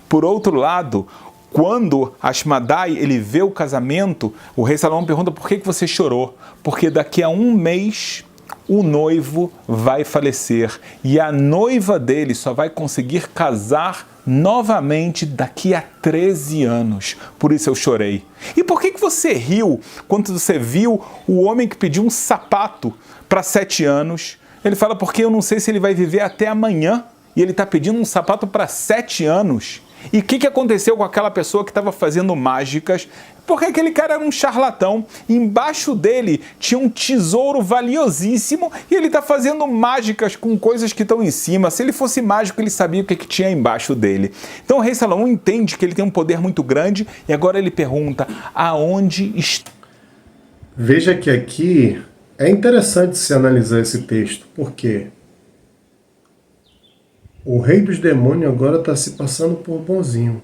Por outro lado, quando Ashmadai ele vê o casamento, o rei Salomão pergunta, por que você chorou? Porque daqui a 1 mês o noivo vai falecer e a noiva dele só vai conseguir casar novamente daqui a 13 anos. Por isso eu chorei. E por que você riu quando você viu o homem que pediu um sapato para 7 anos? Ele fala, porque eu não sei se ele vai viver até amanhã e ele está pedindo um sapato para 7 anos. E o que aconteceu com aquela pessoa que estava fazendo mágicas? Porque aquele cara era um charlatão. Embaixo dele tinha um tesouro valiosíssimo e ele está fazendo mágicas com coisas que estão em cima. Se ele fosse mágico, ele sabia o que tinha embaixo dele. Então o rei Salomão entende que ele tem um poder muito grande e agora ele pergunta, aonde está? Veja que aqui é interessante se analisar esse texto. Por quê? O rei dos demônios agora está se passando por bonzinho.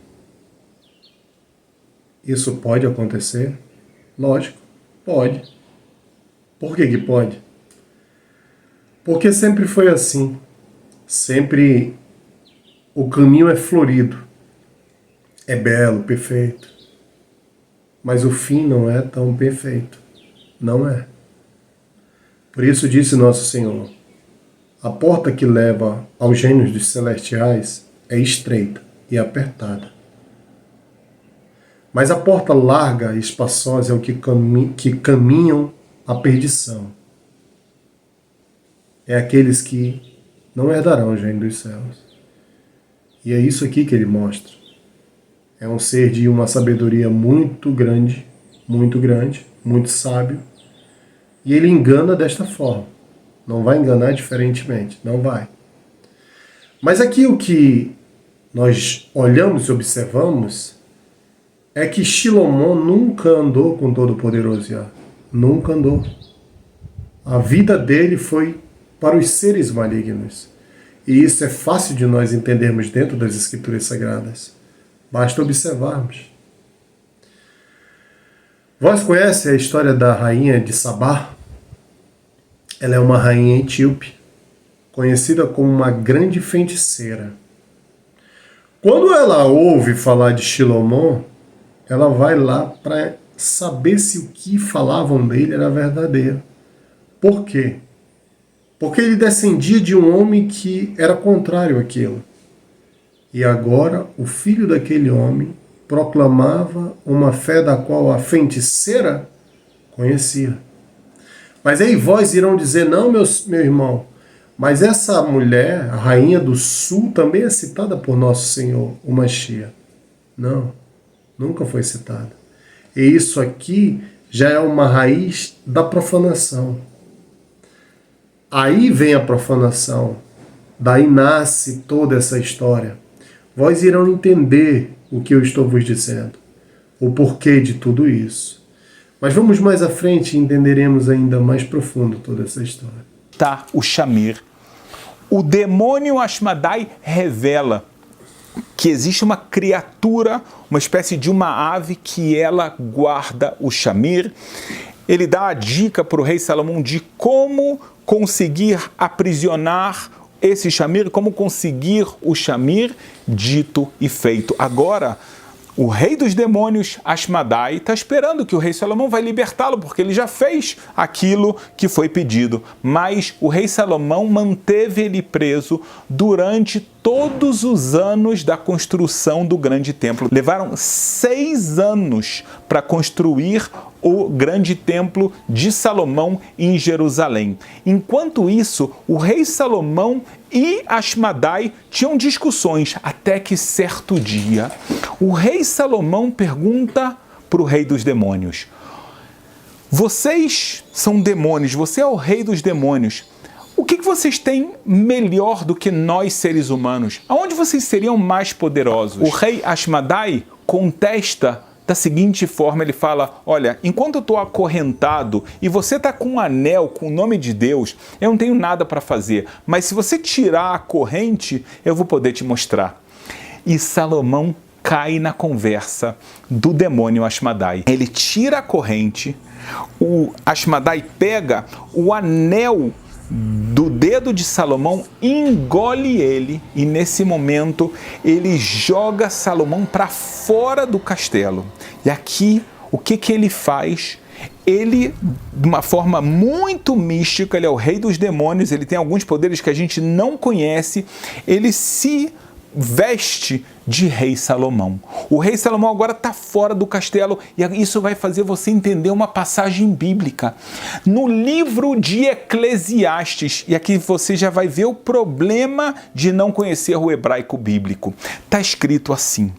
Isso pode acontecer? Lógico, pode. Por que pode? Porque sempre foi assim. Sempre o caminho é florido. É belo, perfeito. Mas o fim não é tão perfeito. Não é. Por isso disse nosso Senhor, a porta que leva aos reinos dos celestiais é estreita e apertada. Mas a porta larga e espaçosa é o que caminham à perdição. É aqueles que não herdarão os reinos dos céus. E é isso aqui que ele mostra. É um ser de uma sabedoria muito grande, muito sábio. E ele engana desta forma. Não vai enganar diferentemente, não vai. Mas aqui o que nós olhamos e observamos é que Shilomon nunca andou com Todo-Poderoso Yah. Nunca andou. A vida dele foi para os seres malignos. E isso é fácil de nós entendermos dentro das Escrituras Sagradas. Basta observarmos. Vós conhecem a história da rainha de Sabá? Ela é uma rainha etíope, conhecida como uma grande feiticeira. Quando ela ouve falar de Shilomon, ela vai lá para saber se o que falavam dele era verdadeiro. Por quê? Porque ele descendia de um homem que era contrário àquilo. E agora o filho daquele homem proclamava uma fé da qual a feiticeira conhecia. Mas aí vós irão dizer, não, meu irmão, mas essa mulher, a rainha do sul, também é citada por nosso Senhor, o Mashiach. Não, nunca foi citada. E isso aqui já é uma raiz da profanação. Aí vem a profanação, daí nasce toda essa história. Vós irão entender o que eu estou vos dizendo, o porquê de tudo isso. Mas vamos mais à frente e entenderemos ainda mais profundo toda essa história. Tá, o Shamir. O demônio Ashmedai revela que existe uma criatura, uma espécie de uma ave que ela guarda o Shamir. Ele dá a dica para o rei Salomão de como conseguir aprisionar esse Shamir, como conseguir o Shamir, dito e feito. Agora, o rei dos demônios, Ashmedai, está esperando que o rei Salomão vai libertá-lo, porque ele já fez aquilo que foi pedido. Mas o rei Salomão manteve ele preso durante todos os anos da construção do grande templo. Levaram 6 anos para construir o grande templo de Salomão em Jerusalém. Enquanto isso, o rei Salomão e Ashmedai tinham discussões, até que certo dia o rei Salomão pergunta para o rei dos demônios: vocês são demônios, você é o rei dos demônios, o que vocês têm melhor do que nós seres humanos? Aonde vocês seriam mais poderosos? O rei Ashmedai contesta da seguinte forma, ele fala: olha, enquanto eu estou acorrentado e você está com um anel com o nome de Deus, eu não tenho nada para fazer, mas se você tirar a corrente, eu vou poder te mostrar. E Salomão cai na conversa do demônio Ashmedai. Ele tira a corrente, o Ashmedai pega o anel do dedo de Salomão, engole ele e nesse momento ele joga Salomão para fora do castelo. E aqui o que ele faz? Ele, de uma forma muito mística, ele é o rei dos demônios, ele tem alguns poderes que a gente não conhece, ele se veste de rei Salomão. O rei Salomão agora está fora do castelo e isso vai fazer você entender uma passagem bíblica. No livro de Eclesiastes, e aqui você já vai ver o problema de não conhecer o hebraico bíblico. Está escrito assim: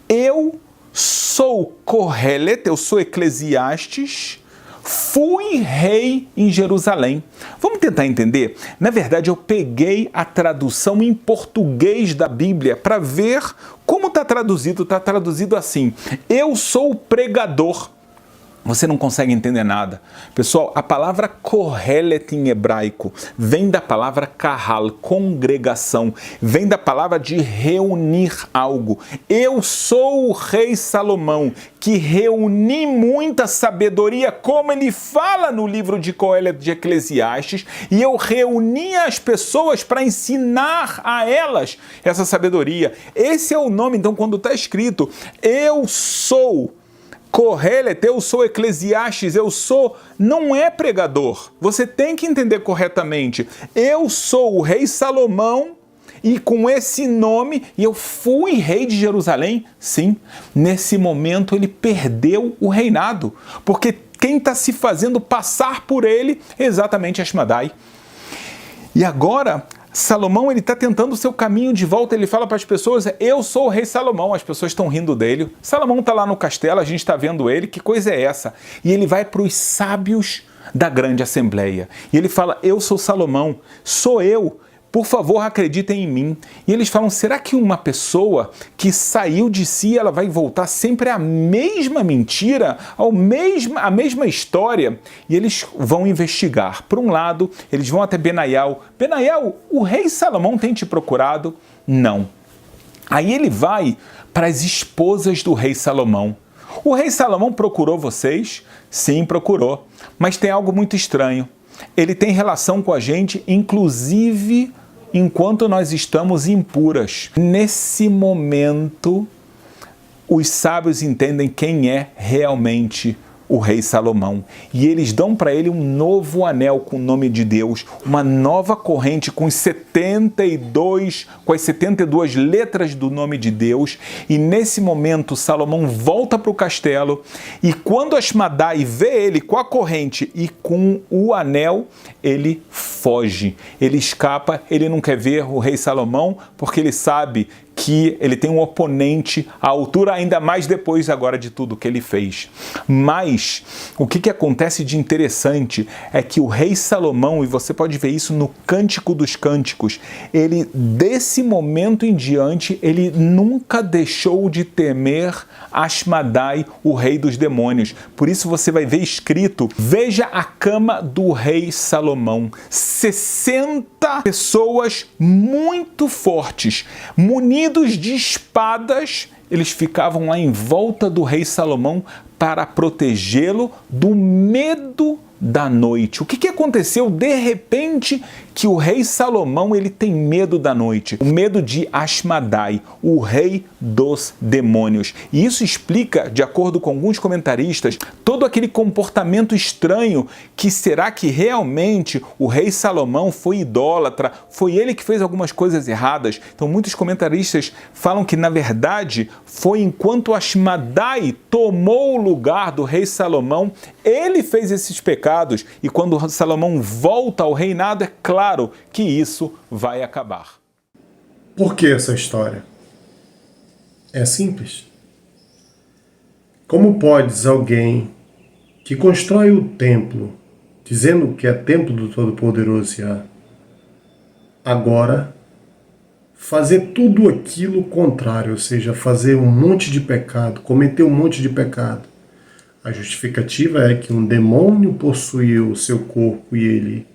eu sou Kohelet, eu sou Eclesiastes, fui rei em Jerusalém. Vamos tentar entender? Na verdade, eu peguei a tradução em português da Bíblia para ver como está traduzido. Está traduzido assim: eu sou o pregador. Você não consegue entender nada. Pessoal, a palavra Kohelet em hebraico vem da palavra kahal, congregação. Vem da palavra de reunir algo. Eu sou o rei Salomão, que reuni muita sabedoria, como ele fala no livro de Kohelet de Eclesiastes, e eu reuni as pessoas para ensinar a elas essa sabedoria. Esse é o nome, então, quando está escrito, eu sou Kohelet, eu sou Eclesiastes, eu sou, não é pregador. Você tem que entender corretamente. Eu sou o rei Salomão e com esse nome, e eu fui rei de Jerusalém. Sim, nesse momento ele perdeu o reinado, porque quem está se fazendo passar por ele é exatamente Ashmedai. E agora Salomão, ele está tentando o seu caminho de volta, ele fala para as pessoas: eu sou o rei Salomão. As pessoas estão rindo dele. Salomão está lá no castelo, a gente está vendo ele, que coisa é essa? E ele vai para os sábios da grande assembleia. E ele fala: eu sou Salomão, sou eu. por favor, acreditem em mim. E eles falam, será que uma pessoa que saiu de si, ela vai voltar sempre à mesma mentira, à mesma história? E eles vão investigar. Por um lado, eles vão até Benaial. Benaial, o rei Salomão tem te procurado? Não. Aí ele vai para as esposas do rei Salomão. O rei Salomão procurou vocês? Sim, procurou. Mas tem algo muito estranho. Ele tem relação com a gente, inclusive enquanto nós estamos impuras. Nesse momento, os sábios entendem quem é realmente o rei Salomão. E eles dão para ele um novo anel com o nome de Deus, uma nova corrente com as 72 letras do nome de Deus. E nesse momento, Salomão volta para o castelo e quando Ashmadai vê ele com a corrente e com o anel, ele foge, ele escapa, ele não quer ver o rei Salomão porque ele sabe que ele tem um oponente à altura, ainda mais depois agora de tudo que ele fez. Mas o que acontece de interessante é que o rei Salomão, e você pode ver isso no Cântico dos Cânticos, ele, desse momento em diante, ele nunca deixou de temer Ashmadai, o rei dos demônios. Por isso você vai ver escrito, veja a cama do rei Salomão. 60 pessoas muito fortes, munidos de espadas, eles ficavam lá em volta do rei Salomão para protegê-lo do medo da noite. O que aconteceu de repente que o rei Salomão ele tem medo da noite? O medo de Ashmadai, o rei dos demônios. E isso explica, de acordo com alguns comentaristas, todo aquele comportamento estranho que será que realmente o rei Salomão foi idólatra, foi ele que fez algumas coisas erradas. Então muitos comentaristas falam que na verdade foi enquanto Ashmadai tomou o lugar do rei Salomão, ele fez esses pecados e quando Salomão volta ao reinado, é claro que isso vai acabar. Por que essa história? É simples. Como podes alguém que constrói o templo, dizendo que é templo do Todo-Poderoso Yah, agora fazer tudo aquilo contrário, ou seja, fazer um monte de pecado, cometer um monte de pecado? A justificativa é que um demônio possuiu o seu corpo e ele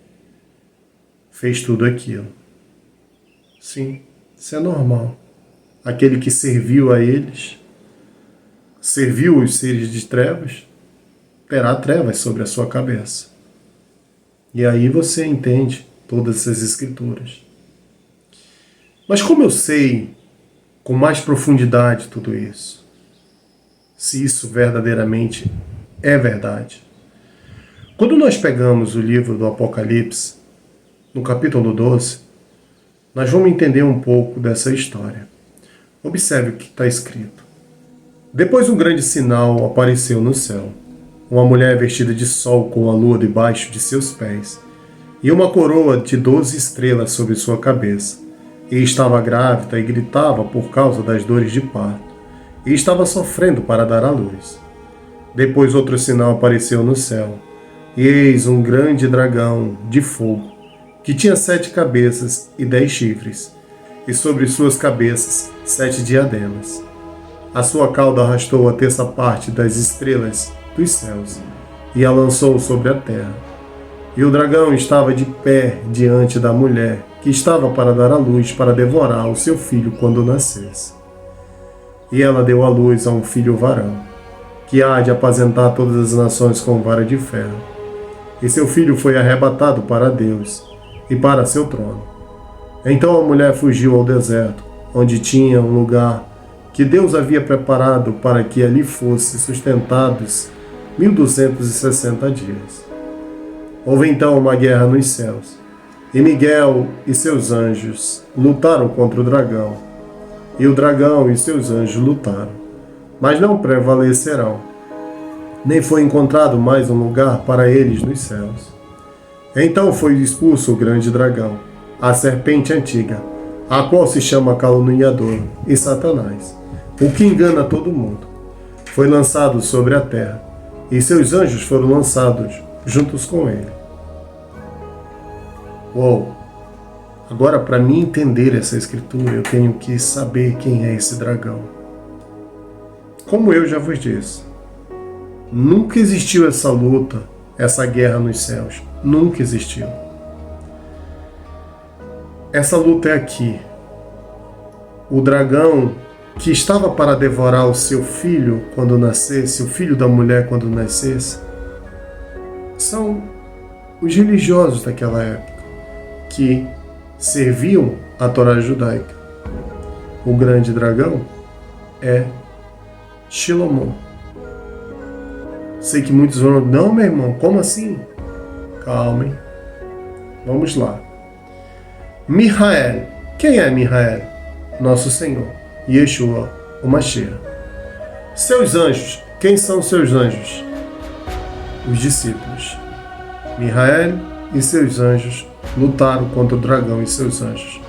fez tudo aquilo. Sim, isso é normal. Aquele que serviu a eles, serviu os seres de trevas, terá trevas sobre a sua cabeça. E aí você entende todas essas escrituras. Mas como eu sei com mais profundidade tudo isso? Se isso verdadeiramente é verdade. Quando nós pegamos o livro do Apocalipse, no capítulo 12, nós vamos entender um pouco dessa história. Observe o que está escrito. Depois um grande sinal apareceu no céu. Uma mulher vestida de sol com a lua debaixo de seus pés e uma coroa de 12 estrelas sobre sua cabeça. E estava grávida e gritava por causa das dores de parto. E estava sofrendo para dar à luz. Depois outro sinal apareceu no céu. E eis um grande dragão de fogo, que tinha 7 cabeças e 10 chifres, e sobre suas cabeças 7 diademas. A sua cauda arrastou a terça parte das estrelas dos céus, e a lançou sobre a terra. E o dragão estava de pé diante da mulher, que estava para dar à luz para devorar o seu filho quando nascesse. E ela deu à luz a um filho varão, que há de apacentar todas as nações com vara de ferro. E seu filho foi arrebatado para Deus e para seu trono. Então a mulher fugiu ao deserto, onde tinha um lugar que Deus havia preparado para que ali fosse sustentados 1260 dias. Houve então uma guerra nos céus, e Miguel e seus anjos lutaram contra o dragão, e o dragão e seus anjos lutaram, mas não prevalecerão, nem foi encontrado mais um lugar para eles nos céus. Então foi expulso o grande dragão, a serpente antiga, a qual se chama Caluniador e Satanás, o que engana todo mundo. Foi lançado sobre a terra, e seus anjos foram lançados juntos com ele. Uou! Agora, para mim entender essa escritura, eu tenho que saber quem é esse dragão. Como eu já vos disse, nunca existiu essa luta, essa guerra nos céus. Nunca existiu. Essa luta é aqui. O dragão que estava para devorar o seu filho quando nascesse, o filho da mulher quando nascesse, são os religiosos daquela época que serviam a Torá judaica. O grande dragão é Shilomon. Sei que muitos vão, não, meu irmão, como assim? Calmem. Vamos lá. Mihael. Quem é Mihael? Nosso Senhor. Yeshua, o Mashiach. Seus anjos. Quem são seus anjos? Os discípulos. Mihael e seus anjos lutaram contra o dragão e seus anjos.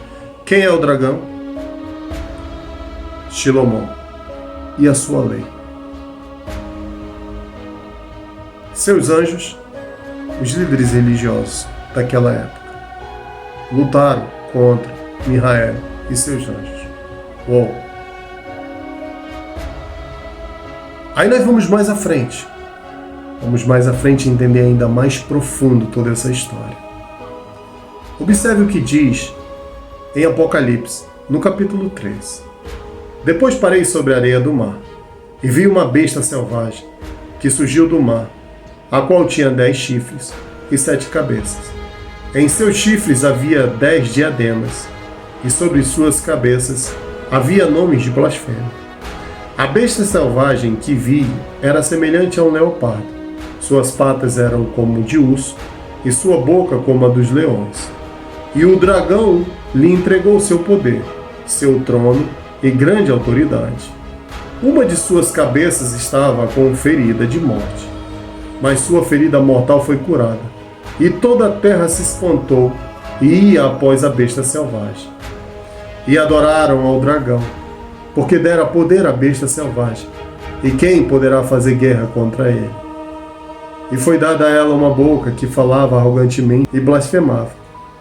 Quem é o dragão? Shilomon e a sua lei. Seus anjos, os líderes religiosos daquela época, lutaram contra Mihael e seus anjos. Uou! Aí nós vamos mais à frente. Vamos mais à frente entender ainda mais profundo toda essa história. Observe o que diz em Apocalipse, no capítulo 3. Depois parei sobre a areia do mar, e vi uma besta selvagem, que surgiu do mar, a qual tinha 10 chifres e 7 cabeças. Em seus chifres havia 10 diademas, e sobre suas cabeças havia nomes de blasfêmia. A besta selvagem que vi era semelhante a um leopardo. Suas patas eram como de urso, e sua boca como a dos leões. E o dragão lhe entregou seu poder, seu trono e grande autoridade. Uma de suas cabeças estava com ferida de morte, mas sua ferida mortal foi curada, e toda a terra se espantou e ia após a besta selvagem. E adoraram ao dragão, porque dera poder à besta selvagem, e quem poderá fazer guerra contra ele? E foi dada a ela uma boca que falava arrogantemente e blasfemava.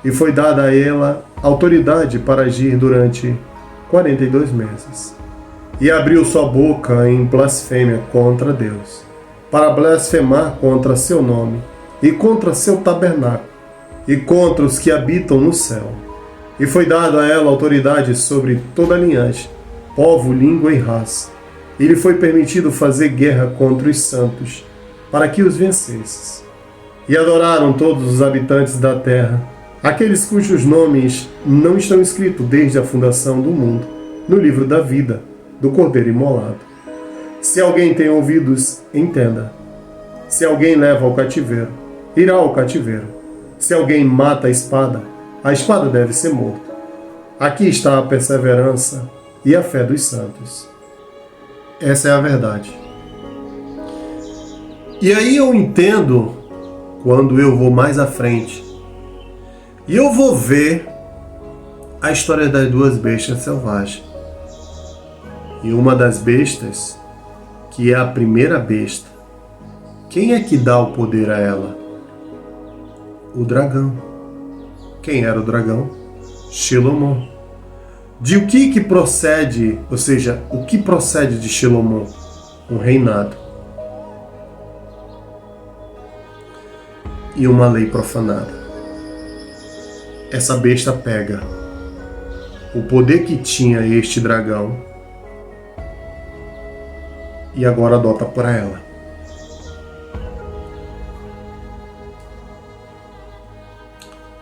E foi dada a ela autoridade para agir durante 42 meses. E abriu sua boca em blasfêmia contra Deus, para blasfemar contra seu nome, e contra seu tabernáculo, e contra os que habitam no céu. E foi dada a ela autoridade sobre toda a linhagem, povo, língua e raça. E lhe foi permitido fazer guerra contra os santos, para que os vencesses. E adoraram todos os habitantes da terra, aqueles cujos nomes não estão escritos desde a fundação do mundo, no livro da vida do Cordeiro imolado. Se alguém tem ouvidos, entenda. Se alguém leva ao cativeiro, irá ao cativeiro. Se alguém mata a espada deve ser morta. Aqui está a perseverança e a fé dos santos. Essa é a verdade. E aí eu entendo, quando eu vou mais à frente, e eu vou ver a história das duas bestas selvagens. E uma das bestas, que é a primeira besta, quem é que dá o poder a ela? O dragão. Quem era o dragão? Shilomon. De o que procede, ou seja, o que procede de Shilomon? Um reinado. E uma lei profanada. Essa besta pega o poder que tinha este dragão e agora adota para ela.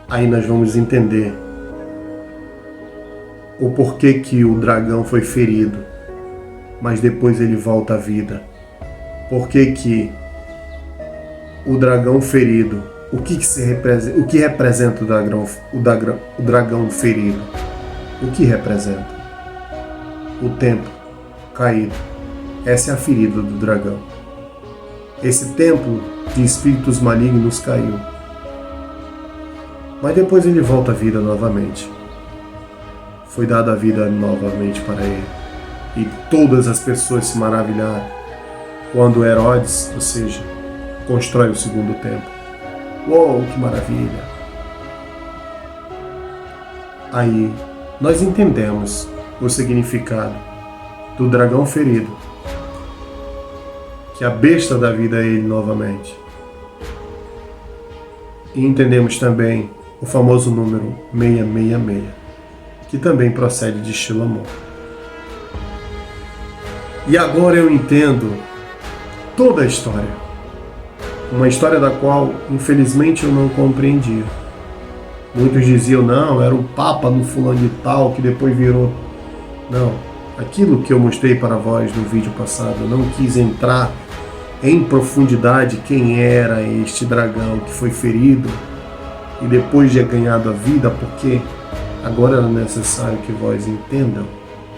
Aí nós vamos entender o porquê que o dragão foi ferido, mas depois ele volta à vida. Por que o dragão ferido, o que representa o dragão ferido? O que representa? O templo caído. Essa é a ferida do dragão. Esse templo de espíritos malignos caiu. Mas depois ele volta à vida novamente. Foi dada a vida novamente para ele. E todas as pessoas se maravilharam quando Herodes, ou seja, constrói o segundo templo. Uou, que maravilha! aí nós entendemos o significado do dragão ferido, que a besta da vida é ele novamente. E entendemos também o famoso número 666, que também procede de Shilomon. E agora eu entendo toda a história. Uma história da qual, infelizmente, eu não compreendia. Muitos diziam, não, era o Papa no fulano de tal, que depois virou... Não, aquilo que eu mostrei para vós no vídeo passado, eu não quis entrar em profundidade quem era este dragão que foi ferido e depois de ganhado a vida, porque agora era necessário que vós entendam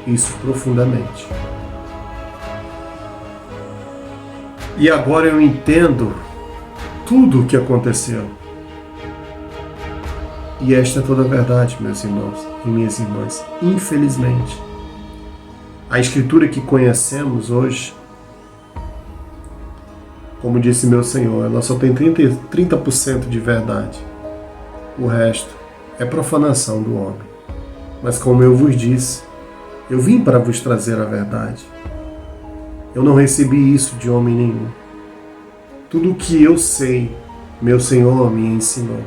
isso profundamente. E agora eu entendo tudo o que aconteceu. E esta é toda a verdade, meus irmãos e minhas irmãs. Infelizmente, a escritura que conhecemos hoje, como disse meu Senhor, ela só tem 30% de verdade. O resto é profanação do homem. Mas como eu vos disse, eu vim para vos trazer a verdade. Eu não recebi isso de homem nenhum. Tudo o que eu sei, meu Senhor me ensinou.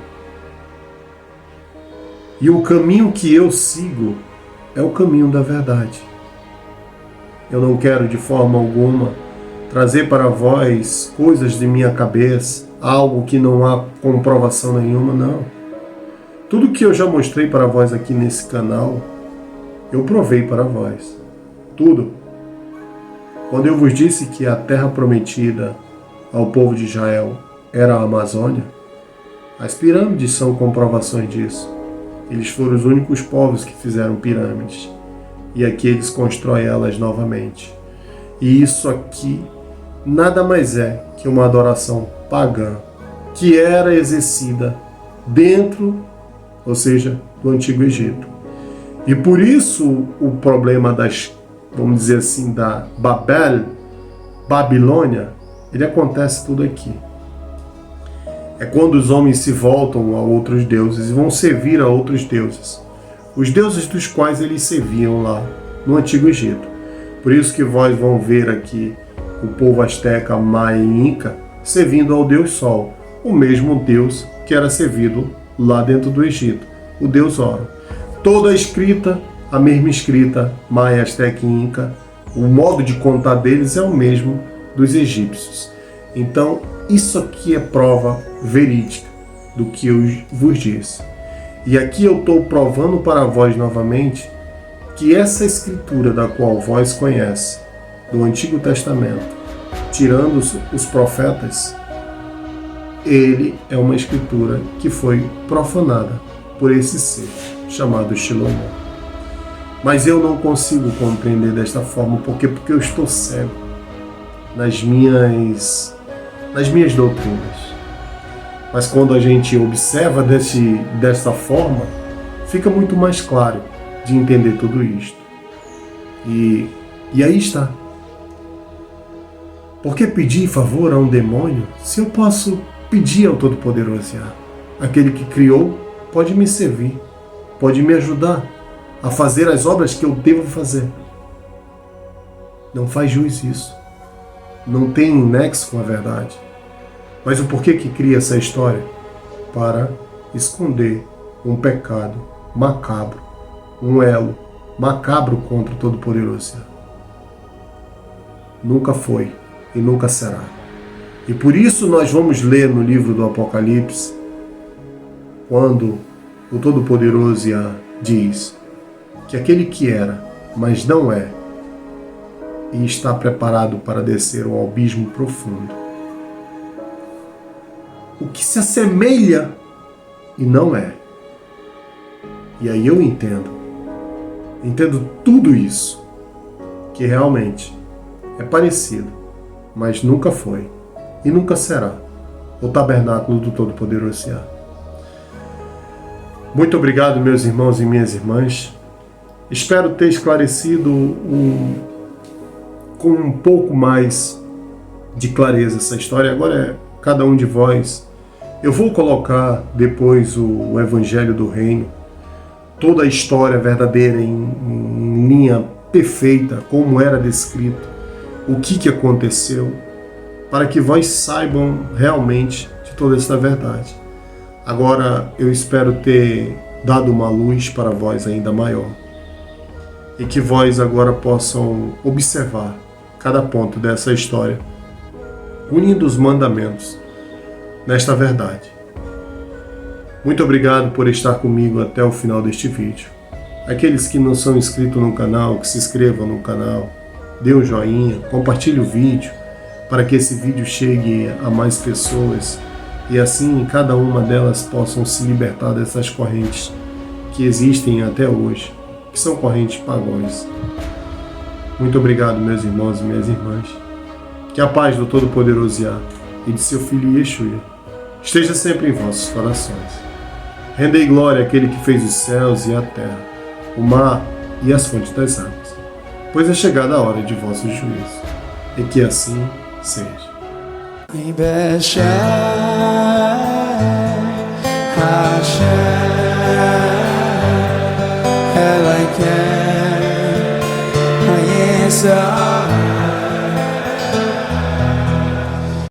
E o caminho que eu sigo é o caminho da verdade. Eu não quero de forma alguma trazer para vós coisas de minha cabeça, algo que não há comprovação nenhuma, não. Tudo que eu já mostrei para vós aqui nesse canal, eu provei para vós. Tudo. Quando eu vos disse que a terra prometida ao povo de Israel era a Amazônia, as pirâmides são comprovações disso. Eles foram os únicos povos que fizeram pirâmides. E aqui eles constroem elas novamente. E isso aqui nada mais é que uma adoração pagã que era exercida dentro, ou seja, do Antigo Egito. E por isso o problema das, vamos dizer assim, da Babilônia, ele acontece tudo aqui. É quando os homens se voltam a outros deuses e vão servir a outros deuses. Os deuses dos quais eles serviam lá no Antigo Egito. Por isso que vós vão ver aqui o povo asteca, maia e inca servindo ao Deus Sol, o mesmo Deus que era servido lá dentro do Egito, o Deus Oro. Toda a escrita, a mesma escrita, maia, asteca e inca, o modo de contar deles é o mesmo dos egípcios. Então, isso aqui é prova verídica do que eu vos disse. E aqui eu estou provando para vós novamente que essa escritura da qual vós conhece, do Antigo Testamento, tirando os profetas, ele é uma escritura que foi profanada por esse ser chamado Shilomon. Mas eu não consigo compreender desta forma, porque eu estou cego nas minhas doutrinas. Mas quando a gente observa dessa forma, fica muito mais claro de entender tudo isto. E aí está. Por que pedir favor a um demônio se eu posso pedir ao Todo-Poderoso? Aquele que criou pode me servir, pode me ajudar a fazer as obras que eu devo fazer. Não faz jus isso. Não tem nexo com a verdade. Mas o porquê que cria essa história? Para esconder um pecado macabro, um elo macabro contra o Todo-Poderoso. Nunca foi e nunca será. E por isso nós vamos ler no livro do Apocalipse, quando o Todo-Poderoso diz que aquele que era, mas não é, e está preparado para descer ao abismo profundo. O que se assemelha e não é. E aí eu entendo tudo isso, que realmente é parecido, mas nunca foi e nunca será o tabernáculo do Todo-Poderoso. Muito obrigado, meus irmãos e minhas irmãs. Espero ter esclarecido com um pouco mais de clareza essa história. Agora é cada um de vós. Eu vou colocar depois o Evangelho do Reino toda a história verdadeira em linha perfeita, como era descrito, o que aconteceu, para que vós saibam realmente de toda esta verdade. Agora eu espero ter dado uma luz para vós ainda maior, e que vós agora possam observar cada ponto dessa história, unindo os mandamentos nesta verdade. Muito obrigado por estar comigo até o final deste vídeo. Aqueles que não são inscritos no canal, que se inscrevam no canal, dê um joinha, compartilhe o vídeo, para que esse vídeo chegue a mais pessoas e assim cada uma delas possam se libertar dessas correntes que existem até hoje, que são correntes pagãs. Muito obrigado, meus irmãos e minhas irmãs. Que a paz do Todo-Poderoso Yah e de seu Filho Yeshua esteja sempre em vossos corações. Rendei glória àquele que fez os céus e a terra, o mar e as fontes das águas, pois é chegada a hora de vosso juízo, e que assim seja. Hashem,